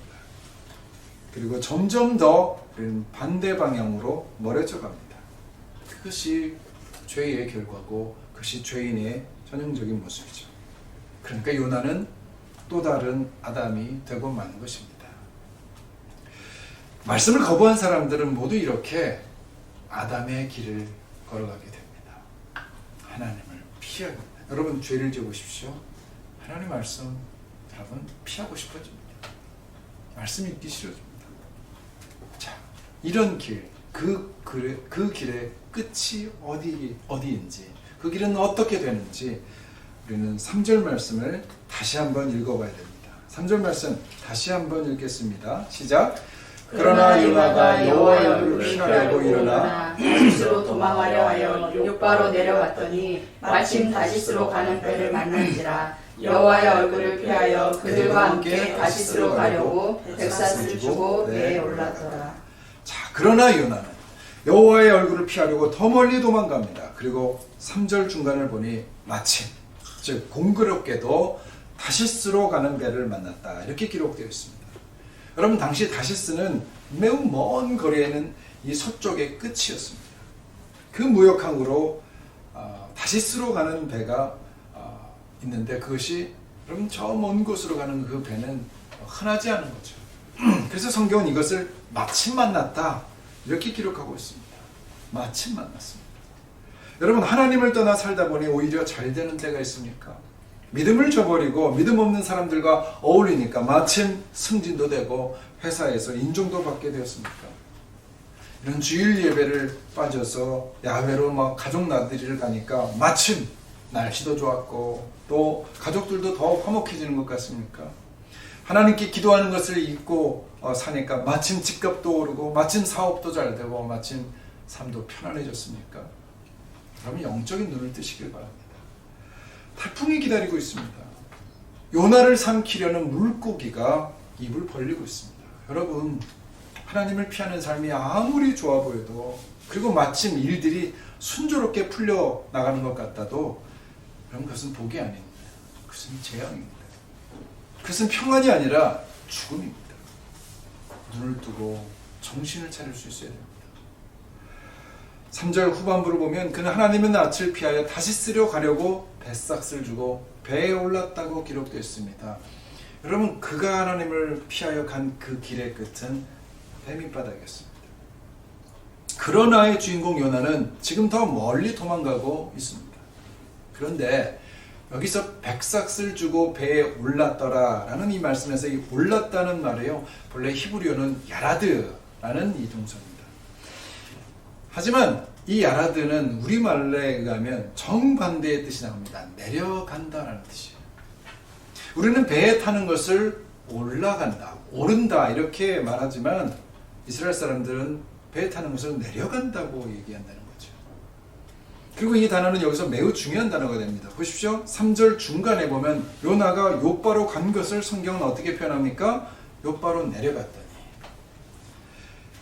그리고 점점 더 우리는 반대 방향으로 멀어져 갑니다. 그것이 죄의 결과고 그것이 죄인의 전형적인 모습이죠. 그러니까 요나는 또 다른 아담이 되고 마는 것입니다. 말씀을 거부한 사람들은 모두 이렇게 아담의 길을 걸어가게 됩니다. 하나님을 피하고. 여러분, 죄를 지어보십시오. 하나님 말씀 여러분 피하고 싶어집니다. 말씀 읽기 싫어집니다. 자, 이런 길, 그 길의 끝이 어디인지, 그 길은 어떻게 되는지 우리는 3절 말씀을 다시 한번 읽어봐야 됩니다. 3절 말씀 다시 한번 읽겠습니다. 시작. 그러나 요나가 여호와의 얼굴을 피하려고 일어나 다시스로 도망하려 하여 욥바로 내려갔더니 마침 다시스로 가는 배를 만난지라. 여호와의 얼굴을 피하여 그들과 함께 다시스로 가려고 백사스를 주고 배에 올랐더라. 자, 그러나 요나는 여호와의 얼굴을 피하려고 더 멀리 도망갑니다. 그리고 3절 중간을 보니 마침, 즉 공교롭게도 다시스로 가는 배를 만났다, 이렇게 기록되어 있습니다. 여러분, 당시 다시스는 매우 먼 거리에는 이 서쪽의 끝이었습니다. 그 무역항으로 다시스로 가는 배가 있는데 그것이 여러분 저 먼 곳으로 가는 그 배는 흔하지 않은 거죠. 그래서 성경은 이것을 마침 만났다, 이렇게 기록하고 있습니다. 마침 만났습니다. 여러분, 하나님을 떠나 살다 보니 오히려 잘 되는 때가 있습니까? 믿음을 저버리고 믿음 없는 사람들과 어울리니까 마침 승진도 되고 회사에서 인정도 받게 되었습니까? 이런 주일 예배를 빠져서 야외로 막 가족 나들이를 가니까 마침 날씨도 좋았고 또 가족들도 더 화목해지는 것 같습니까? 하나님께 기도하는 것을 잊고 사니까 마침 집값도 오르고 마침 사업도 잘 되고 마침 삶도 편안해졌습니까? 그러면 영적인 눈을 뜨시길 바랍니다. 태풍이 기다리고 있습니다. 요나를 삼키려는 물고기가 입을 벌리고 있습니다. 여러분, 하나님을 피하는 삶이 아무리 좋아 보여도, 그리고 마침 일들이 순조롭게 풀려나가는 것 같아도, 그럼 그것은 복이 아닙니다. 그것은 재앙입니다. 그것은 평안이 아니라 죽음입니다. 눈을 뜨고 정신을 차릴 수 있어야 됩니다. 3절 후반부를 보면 그는 하나님의 낯을 피하여 다시 쓰려 가려고 뱃삭을 주고 배에 올랐다고 기록되어 있습니다. 여러분, 그가 하나님을 피하여 간 그 길의 끝은 배 밑바닥이었습니다. 그러나의 주인공 요나는 지금 더 멀리 도망가고 있습니다. 그런데 여기서 백삭을 주고 배에 올랐더라 라는 이 말씀에서 이 올랐다는 말이요, 본래 히브리어는 야라드라는 이 동사입니다. 하지만 이 야라드는 우리말에 의하면 정반대의 뜻이 나옵니다. 내려간다라는 뜻이에요. 우리는 배에 타는 것을 올라간다, 오른다 이렇게 말하지만 이스라엘 사람들은 배에 타는 것을 내려간다고 얘기한다는 거죠. 그리고 이 단어는 여기서 매우 중요한 단어가 됩니다. 보십시오. 3절 중간에 보면 요나가 욥바로 간 것을 성경은 어떻게 표현합니까? 욥바로 내려갔다니.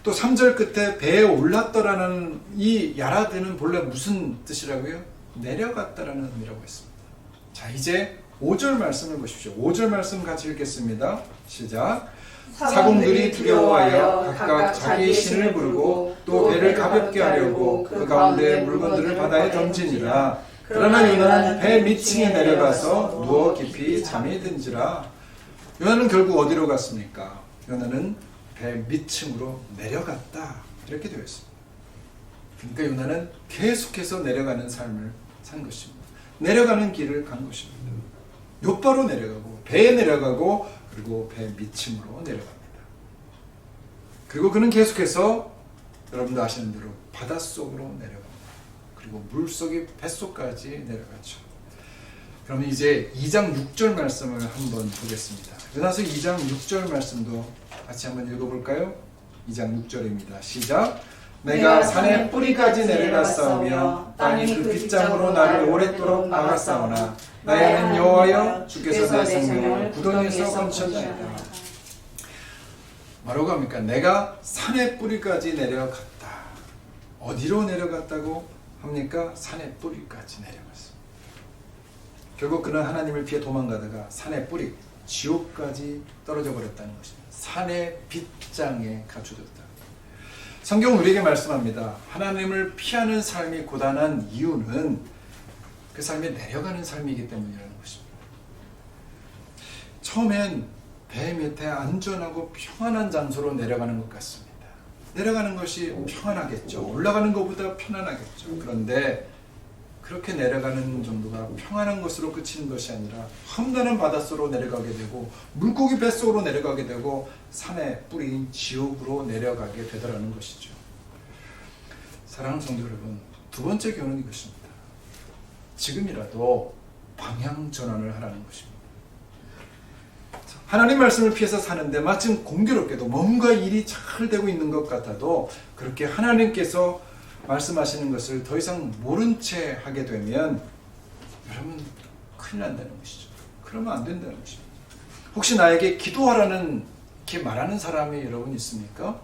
또 3절 끝에 배에 올랐더라는 이 야라드는 본래 무슨 뜻이라고요? 내려갔다라는 의미라고 했습니다. 자, 이제 5절 말씀을 보십시오. 5절 말씀 같이 읽겠습니다. 시작. 사공들이 두려워하여 각각 자기의 신을 부르고 또 배를 가볍게 하려고 그 가운데 물건들을 바다에 던지니라. 그러나 요나는 배 밑층에 내려가서 누워 깊이 잠이 든지라. 요나는 결국 어디로 갔습니까? 요나는 배 밑층으로 내려갔다 이렇게 되어 있습니다. 그러니까 요나는 계속해서 내려가는 삶을 산 것입니다. 내려가는 길을 간 것입니다. 욥바로 내려가고 배에 내려가고 그리고 배 밑층으로 내려갑니다. 그리고 그는 계속해서 여러분도 아시는 대로 바닷속으로 내려갑니다. 그리고 물속이 뱃속까지 내려가죠. 그러면 이제 2장 6절 말씀을 한번 보겠습니다. 요나서 2장 6절 말씀도 같이 한번 읽어볼까요? 2장 6절입니다. 시작. 내가 산의 뿌리까지 내려갔사오며 땅이 그 빗장으로 나를 오랫도록 막았사오나 나의 여호와여 주께서 내 생명을 구덩이에서 건졌나이다. 뭐라고 합니까? 내가 산의 뿌리까지 내려갔다. 어디로 내려갔다고 합니까? 산의 뿌리까지 내려갔습니다. 결국 그는 하나님을 피해 도망가다가 산의 뿌리, 지옥까지 떨어져 버렸다는 것입니다. 산의 빗장에 갇혀졌다. 성경은 우리에게 말씀합니다. 하나님을 피하는 삶이 고단한 이유는 그 삶에 내려가는 삶이기 때문이라는 것입니다. 처음엔 배 밑에 안전하고 평안한 장소로 내려가는 것 같습니다. 내려가는 것이 평안하겠죠. 올라가는 것보다 편안하겠죠. 그런데 그렇게 내려가는 정도가 평안한 것으로 그치는 것이 아니라 험난한 바닷속으로 내려가게 되고 물고기 뱃속으로 내려가게 되고 산의 뿌리인 지옥으로 내려가게 되더라는 것이죠. 사랑하는 성도 여러분, 두 번째 교훈은 이것입니다. 지금이라도 방향 전환을 하라는 것입니다. 하나님 말씀을 피해서 사는데 마침 공교롭게도 뭔가 일이 잘 되고 있는 것 같아도 그렇게 하나님께서 말씀하시는 것을 더 이상 모른 채 하게 되면 여러분 큰일 난다는 것이죠. 그러면 안 된다는 것입니다. 혹시 나에게 기도하라는 이렇게 말하는 사람이 여러분 있습니까?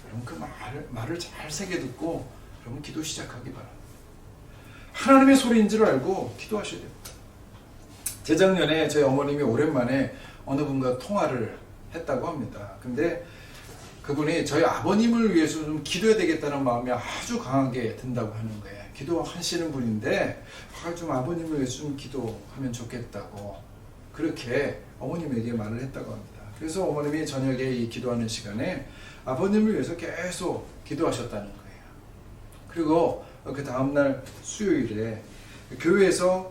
여러분 그 말을 잘 새겨 듣고 여러분 기도 시작하기 바랍니다. 하나님의 소리인 줄 알고 기도하셔야 됩니다. 재작년에 저희 어머님이 오랜만에 어느 분과 통화를 했다고 합니다. 근데 그분이 저희 아버님을 위해서 좀 기도해야 되겠다는 마음이 아주 강하게 든다고 하는 거예요. 기도하시는 분인데 좀 아버님을 위해서 좀 기도하면 좋겠다고 그렇게 어머님에게 말을 했다고 합니다. 그래서 어머님이 저녁에 이 기도하는 시간에 아버님을 위해서 계속 기도하셨다는 거예요. 그리고 그 다음날 수요일에 교회에서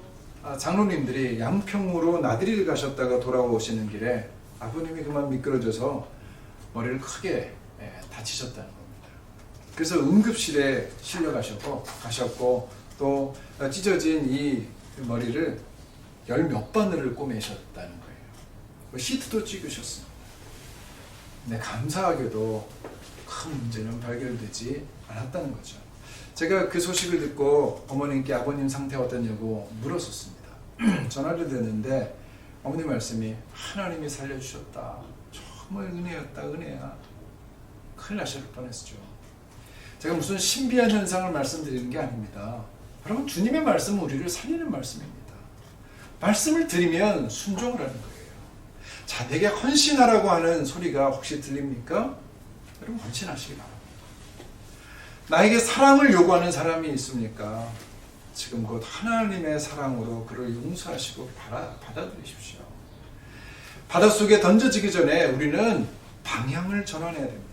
장로님들이 양평으로 나들이를 가셨다가 돌아오시는 길에 아버님이 그만 미끄러져서 머리를 크게 다치셨다는 겁니다. 그래서 응급실에 실려가셨고 또 찢어진 이 머리를 열 몇 바늘을 꼬매셨다는 거예요. 시트도 찍으셨습니다. 근데 감사하게도 큰 문제는 발견되지 않았다는 거죠. 제가 그 소식을 듣고 어머님께 아버님 상태 어떠냐고 물었었습니다. 전화를 드렸는데 어머니 말씀이 하나님이 살려주셨다. 정말 은혜였다. 은혜야. 큰일 나실 뻔했죠. 제가 무슨 신비한 현상을 말씀드리는 게 아닙니다. 여러분 주님의 말씀은 우리를 살리는 말씀입니다. 말씀을 드리면 순종을 하는 거예요. 자, 내게 헌신하라고 하는 소리가 혹시 들립니까? 여러분 헌신하시기 바랍니다. 나에게 사랑을 요구하는 사람이 있습니까? 지금 곧 하나님의 사랑으로 그를 용서하시고 받아들이십시오. 바닷속에 던져지기 전에 우리는 방향을 전환해야 됩니다.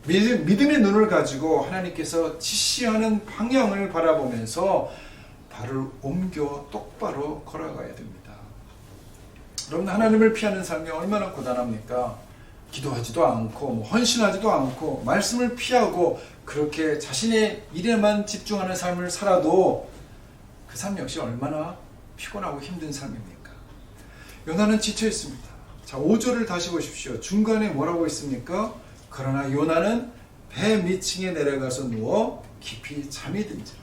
믿음의 눈을 가지고 하나님께서 지시하는 방향을 바라보면서 발을 옮겨 똑바로 걸어가야 됩니다. 여러분 하나님을 피하는 삶이 얼마나 고단합니까? 기도하지도 않고 헌신하지도 않고 말씀을 피하고 그렇게 자신의 일에만 집중하는 삶을 살아도 그 삶 역시 얼마나 피곤하고 힘든 삶입니까? 요나는 지쳐 있습니다. 자, 5절을 다시 보십시오. 중간에 뭐라고 있습니까? 그러나 요나는 배 밑층에 내려가서 누워 깊이 잠이 든지라.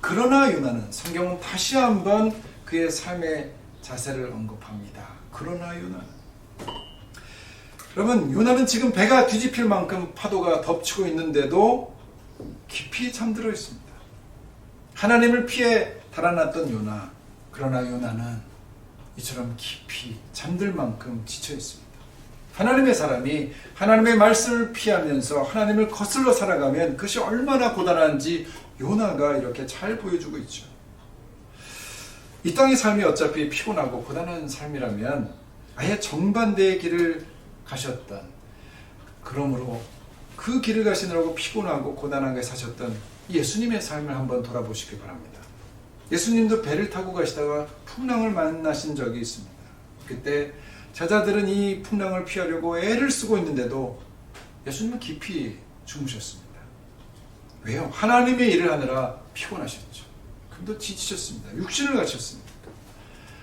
그러나 요나는 성경은 다시 한번 그의 삶의 자세를 언급합니다. 그러나 요나는. 여러분 요나는 지금 배가 뒤집힐 만큼 파도가 덮치고 있는데도 깊이 잠들어 있습니다. 하나님을 피해 달아났던 요나. 그러나 요나는 이처럼 깊이 잠들 만큼 지쳐 있습니다. 하나님의 사람이 하나님의 말씀을 피하면서 하나님을 거슬러 살아가면 그것이 얼마나 고단한지 요나가 이렇게 잘 보여주고 있죠. 이 땅의 삶이 어차피 피곤하고 고단한 삶이라면 아예 정반대의 길을 가셨던, 그러므로 그 길을 가시느라고 피곤하고 고단하게 사셨던 예수님의 삶을 한번 돌아보시기 바랍니다. 예수님도 배를 타고 가시다가 풍랑을 만나신 적이 있습니다. 그때 제자들은 이 풍랑을 피하려고 애를 쓰고 있는데도 예수님은 깊이 주무셨습니다. 왜요? 하나님의 일을 하느라 피곤하셨죠. 그럼도 지치셨습니다. 육신을 갖췄습니다.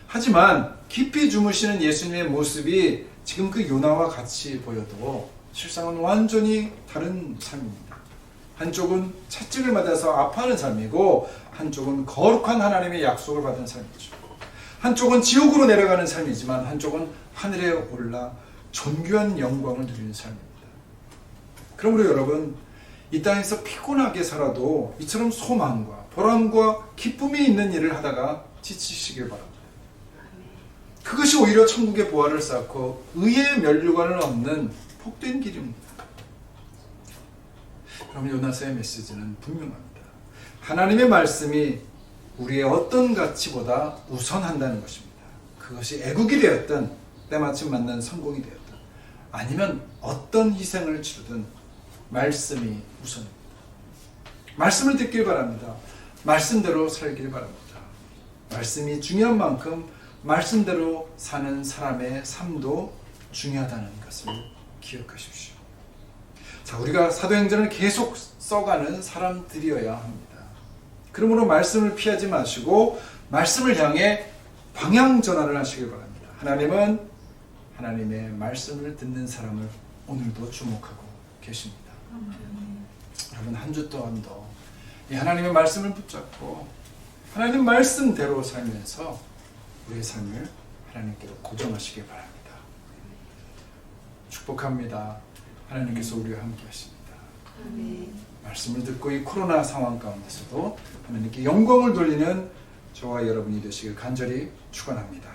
하지만 깊이 주무시는 예수님의 모습이 지금 그 요나와 같이 보여도 실상은 완전히 다른 삶입니다. 한쪽은 채찍을 맞아서 아파하는 삶이고 한쪽은 거룩한 하나님의 약속을 받은 삶이죠. 한쪽은 지옥으로 내려가는 삶이지만 한쪽은 하늘에 올라 존귀한 영광을 누리는 삶입니다. 그러므로 여러분 이 땅에서 피곤하게 살아도 이처럼 소망과 보람과 기쁨이 있는 일을 하다가 지치시길 바랍니다. 그것이 오히려 천국의 보화를 쌓고 의의 면류관을 얻는 복된 길입니다. 그럼 요나서의 메시지는 분명합니다. 하나님의 말씀이 우리의 어떤 가치보다 우선한다는 것입니다. 그것이 애국이 되었든 때마침 맞는 성공이 되었든 아니면 어떤 희생을 치르든 말씀이 우선입니다. 말씀을 듣길 바랍니다. 말씀대로 살길 바랍니다. 말씀이 중요한 만큼 말씀대로 사는 사람의 삶도 중요하다는 것을 기억하십시오. 자, 우리가 사도행전을 계속 써가는 사람들이어야 합니다. 그러므로 말씀을 피하지 마시고 말씀을 향해 방향 전환을 하시길 바랍니다. 하나님은 하나님의 말씀을 듣는 사람을 오늘도 주목하고 계십니다. 여러분 한 주 동안도 이 하나님의 말씀을 붙잡고 하나님 말씀대로 살면서 우리의 삶을 하나님께로 고정하시길 바랍니다. 축복합니다. 하나님께서 우리와 함께 하십니다. 말씀을 듣고 이 코로나 상황 가운데서도 하나님께 영광을 돌리는 저와 여러분이 되시길 간절히 축원합니다.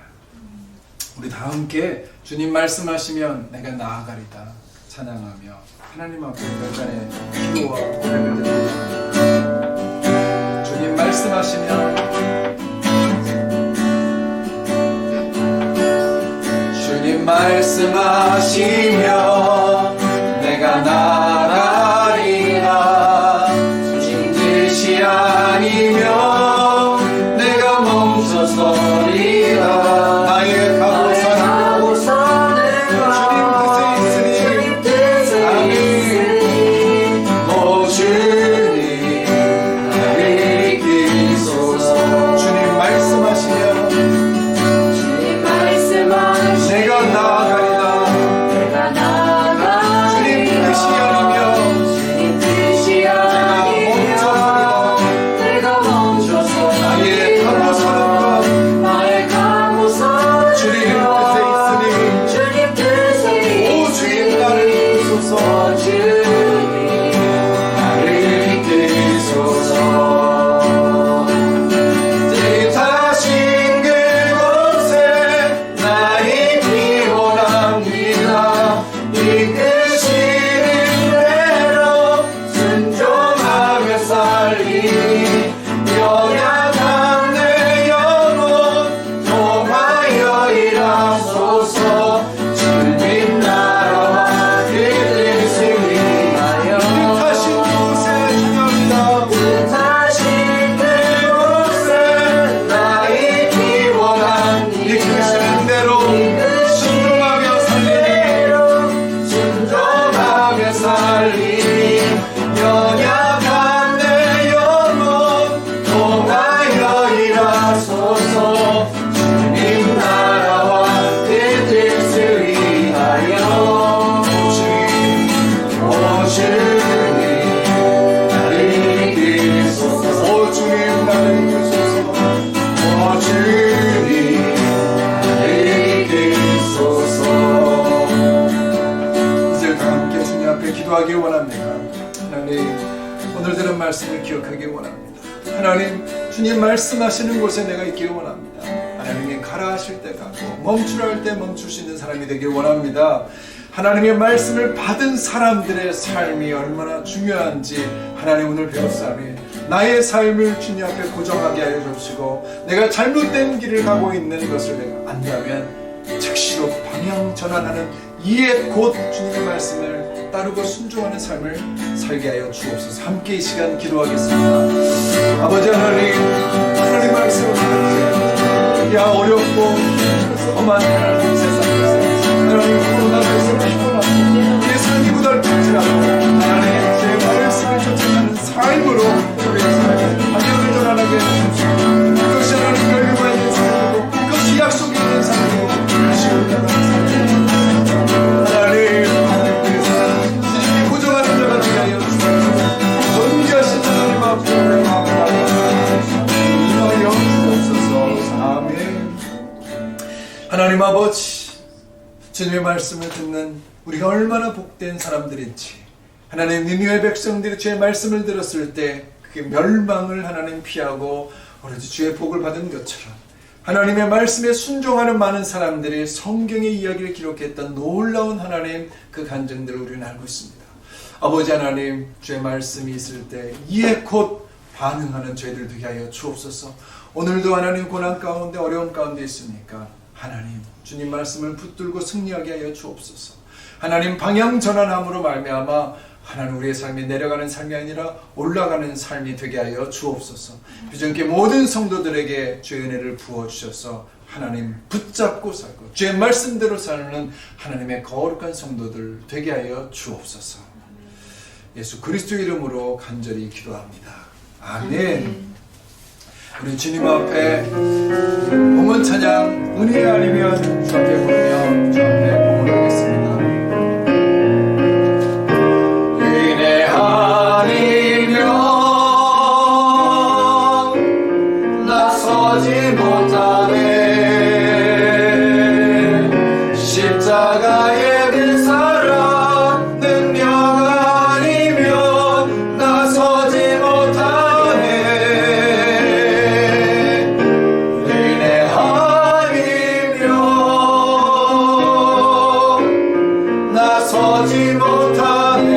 우리 다 함께 주님 말씀하시면 내가 나아가리다 찬양하며 하나님 앞에 별간의 기도와 고백을 드립니다. 주님 말씀하시면 주님 말씀하시면 내가 나아가리라. 주님 뜻이 아니면 내가 멈춰서리라. 나의 가고사는 주님 뜻에 있으니 오 주님 나를 이끌소서. 주님 말씀하시면 내가 나아가리라. 주님 나를 이끄소서. 뜻하신 그곳에 나의 기원합니다. 이끄시는 대로 순종하며 살리. 연약한 내 영혼 통하여 일하소서. 주님 나라와 그 뜻을 위하여. 뜻하신 곳에 주님이다. 뜻하신 그곳에 나의 기원합니다. 이끄시는 대로 순종하며 살리. 순종하며 살리. 연약한 내 영혼 통하여 일하소서. 주님 나라와 그 뜻을 위하여. 오 주님 나를 이끄소서. 오 주님 나를 이끄소서. 오 주님 나를 이끄소서. 이제 다 함께 주님 앞에 기도하기 원합니다. 하나님, 오늘 들은 말씀을 기억하기 원합니다. 하나님, 주님 말씀하시는 곳에 내가 있기를 원합니다. 하나님이 가라 하실 때 가고 멈추라 할 때 멈출 수 있는 사람이 되길 원합니다. 하나님의 말씀을 받은 사람들의 삶이 얼마나 중요한지 하나님 오늘 배웠사오니 나의 삶을 주님 앞에 고정하게 하여 주시고, 내가 잘못된 길을 가고 있는 것을 내가 안다면 즉시로 방향 전환하는 이에 곧 주님의 말씀을 따르고 순종하는 삶을 살게 하여 주옵소서. 함께 이 시간 기도하겠습니다. 아버지 하나님, 하나님 말씀을 받으세요. 야 어렵고 험한 하나님 세상에서 하나님 코로나로 인해서 피곤하고 내 삶이 무달릴지라도 하나님 제 말씀을 쫓아가는 삶으로 우리의 삶에 방향을 전환하게 해주십시오. 그것이 하나님 결과가 있는 삶이고 그것이 약속이 있는 삶이고 그것이 올라가는 삶이고 하나님 주님이 고정하는 자가 되게 하여 주옵소서. 존귀하신 하나님 앞에 임하여 주옵소서. 아멘. 하나님 아버지, 주님의 말씀을 듣는 우리가 얼마나 복된 사람들인지, 하나님 니느웨 백성들이 주의 말씀을 들었을 때 그게 멸망을 하나님 피하고 오로지 주의 복을 받은 것처럼 하나님의 말씀에 순종하는 많은 사람들이 성경의 이야기를 기록했던 놀라운 하나님 그 간증들을 우리는 알고 있습니다. 아버지 하나님, 주의 말씀이 있을 때 이에 곧 반응하는 저희들 되게 하여 주옵소서. 오늘도 하나님 고난 가운데 어려움 가운데 있으니까 하나님 주님 말씀을 붙들고 승리하게 하여 주옵소서. 하나님 방향 전환함으로 말미암아 하나님 우리의 삶이 내려가는 삶이 아니라 올라가는 삶이 되게 하여 주옵소서. 비전교회 모든 성도들에게 주의 은혜를 부어주셔서 하나님 붙잡고 살고 주의 말씀대로 사는 하나님의 거룩한 성도들 되게 하여 주옵소서. 예수 그리스도의 이름으로 간절히 기도합니다. 아멘. 우리 주님 앞에 봉헌 찬양 은혜 아니면 주 앞에 부르며 주 앞에 봉헌하겠습니다. 은혜 아니면 나서지 못하네. 십자가의 그 사랑 능력 아니면 나서지 못하네. 은혜 아니면 나서지 못하네.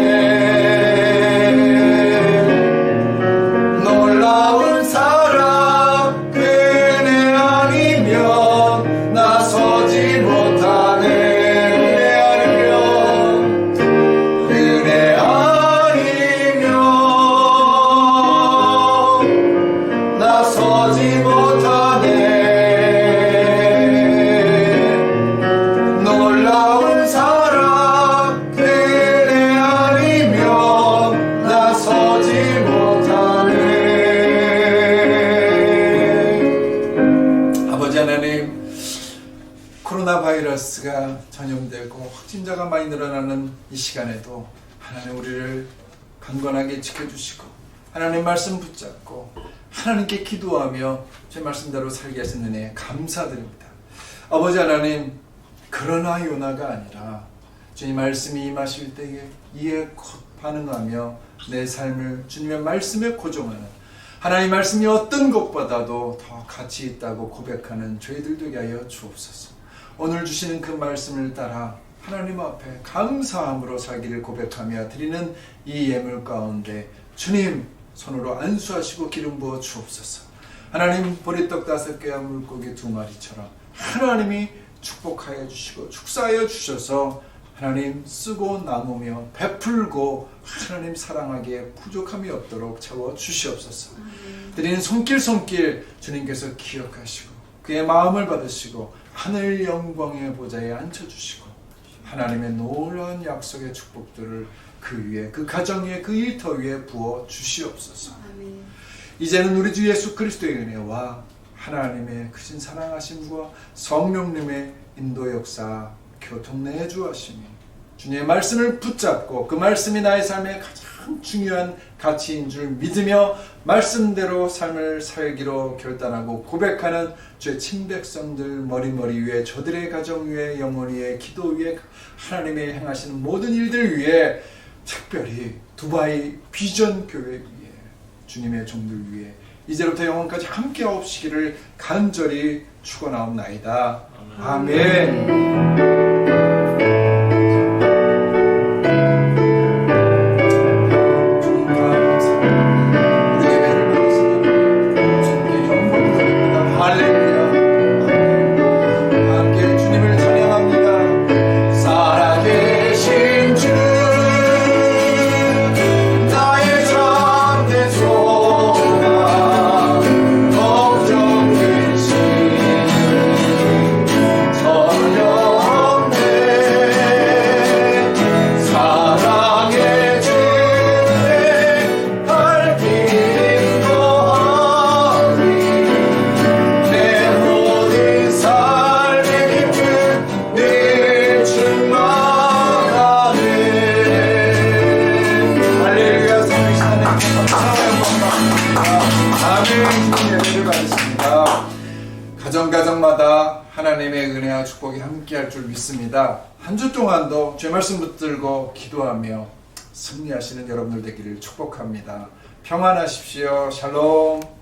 놀라운 사랑 그 은혜 아니면 나서지 못하네. 은혜 아니면 나서지 못하네. 놀라운 사랑 그 은혜 아니면 나서지 못하네. 아버지 하나님, 코로나 바이러스가 전염되고 확진자가 많이 늘어나는 이 시간에도 하나님 우리를 강건하게 지켜주시고 하나님 말씀 붙잡고 하나님께 기도하며 제 말씀대로 살게 하신 은혜에 감사드립니다. 아버지 하나님, 그러나 요나가 아니라 주님 말씀이 임하실 때에 이에 곧 반응하며 내 삶을 주님의 말씀에 고정하는, 하나님 말씀이 어떤 것보다도 더 가치 있다고 고백하는 저희들 되게 하여 주옵소서. 오늘 주시는 그 말씀을 따라 하나님 앞에 감사함으로 살기를 고백하며 드리는 이 예물 가운데 주님 손으로 안수하시고 기름 부어 주옵소서. 하나님 보리떡 5개와 물고기 2마리처럼 하나님이 축복하여 주시고 축사하여 주셔서 하나님 쓰고 나누며 베풀고 하나님 사랑하기에 부족함이 없도록 채워 주시옵소서. 드리는 손길 주님께서 기억하시고 그의 마음을 받으시고 하늘 영광의 보좌에 앉혀주시고 하나님의 놀라운 약속의 축복들을 그 위에, 그 가정 위에, 그 일터 위에 부어 주시옵소서. 이제는 우리 주 예수 그리스도의 은혜와 하나님의 크신 사랑하심과 성령님의 인도 역사 교통 내주하심이 주님의 말씀을 붙잡고 그 말씀이 나의 삶의 가장 중요한 가치인 줄 믿으며 말씀대로 삶을 살기로 결단하고 고백하는 주의 친백성들 머리 위에, 저들의 가정 위에, 영혼 위에, 기도 위에, 하나님의 행하시는 모든 일들 위에, 특별히 두바이 비전 교회 위에, 주님의 종들 위에 이제부터 영원까지 함께 하옵시기를 간절히 축원하옵나이다. 아멘. 가정가정마다 하나님의 은혜와 축복이 함께할 줄 믿습니다. 한 주 동안도 죄 말씀 붙들고 기도하며 승리하시는 여러분들 되기를 축복합니다. 평안하십시오. 샬롬.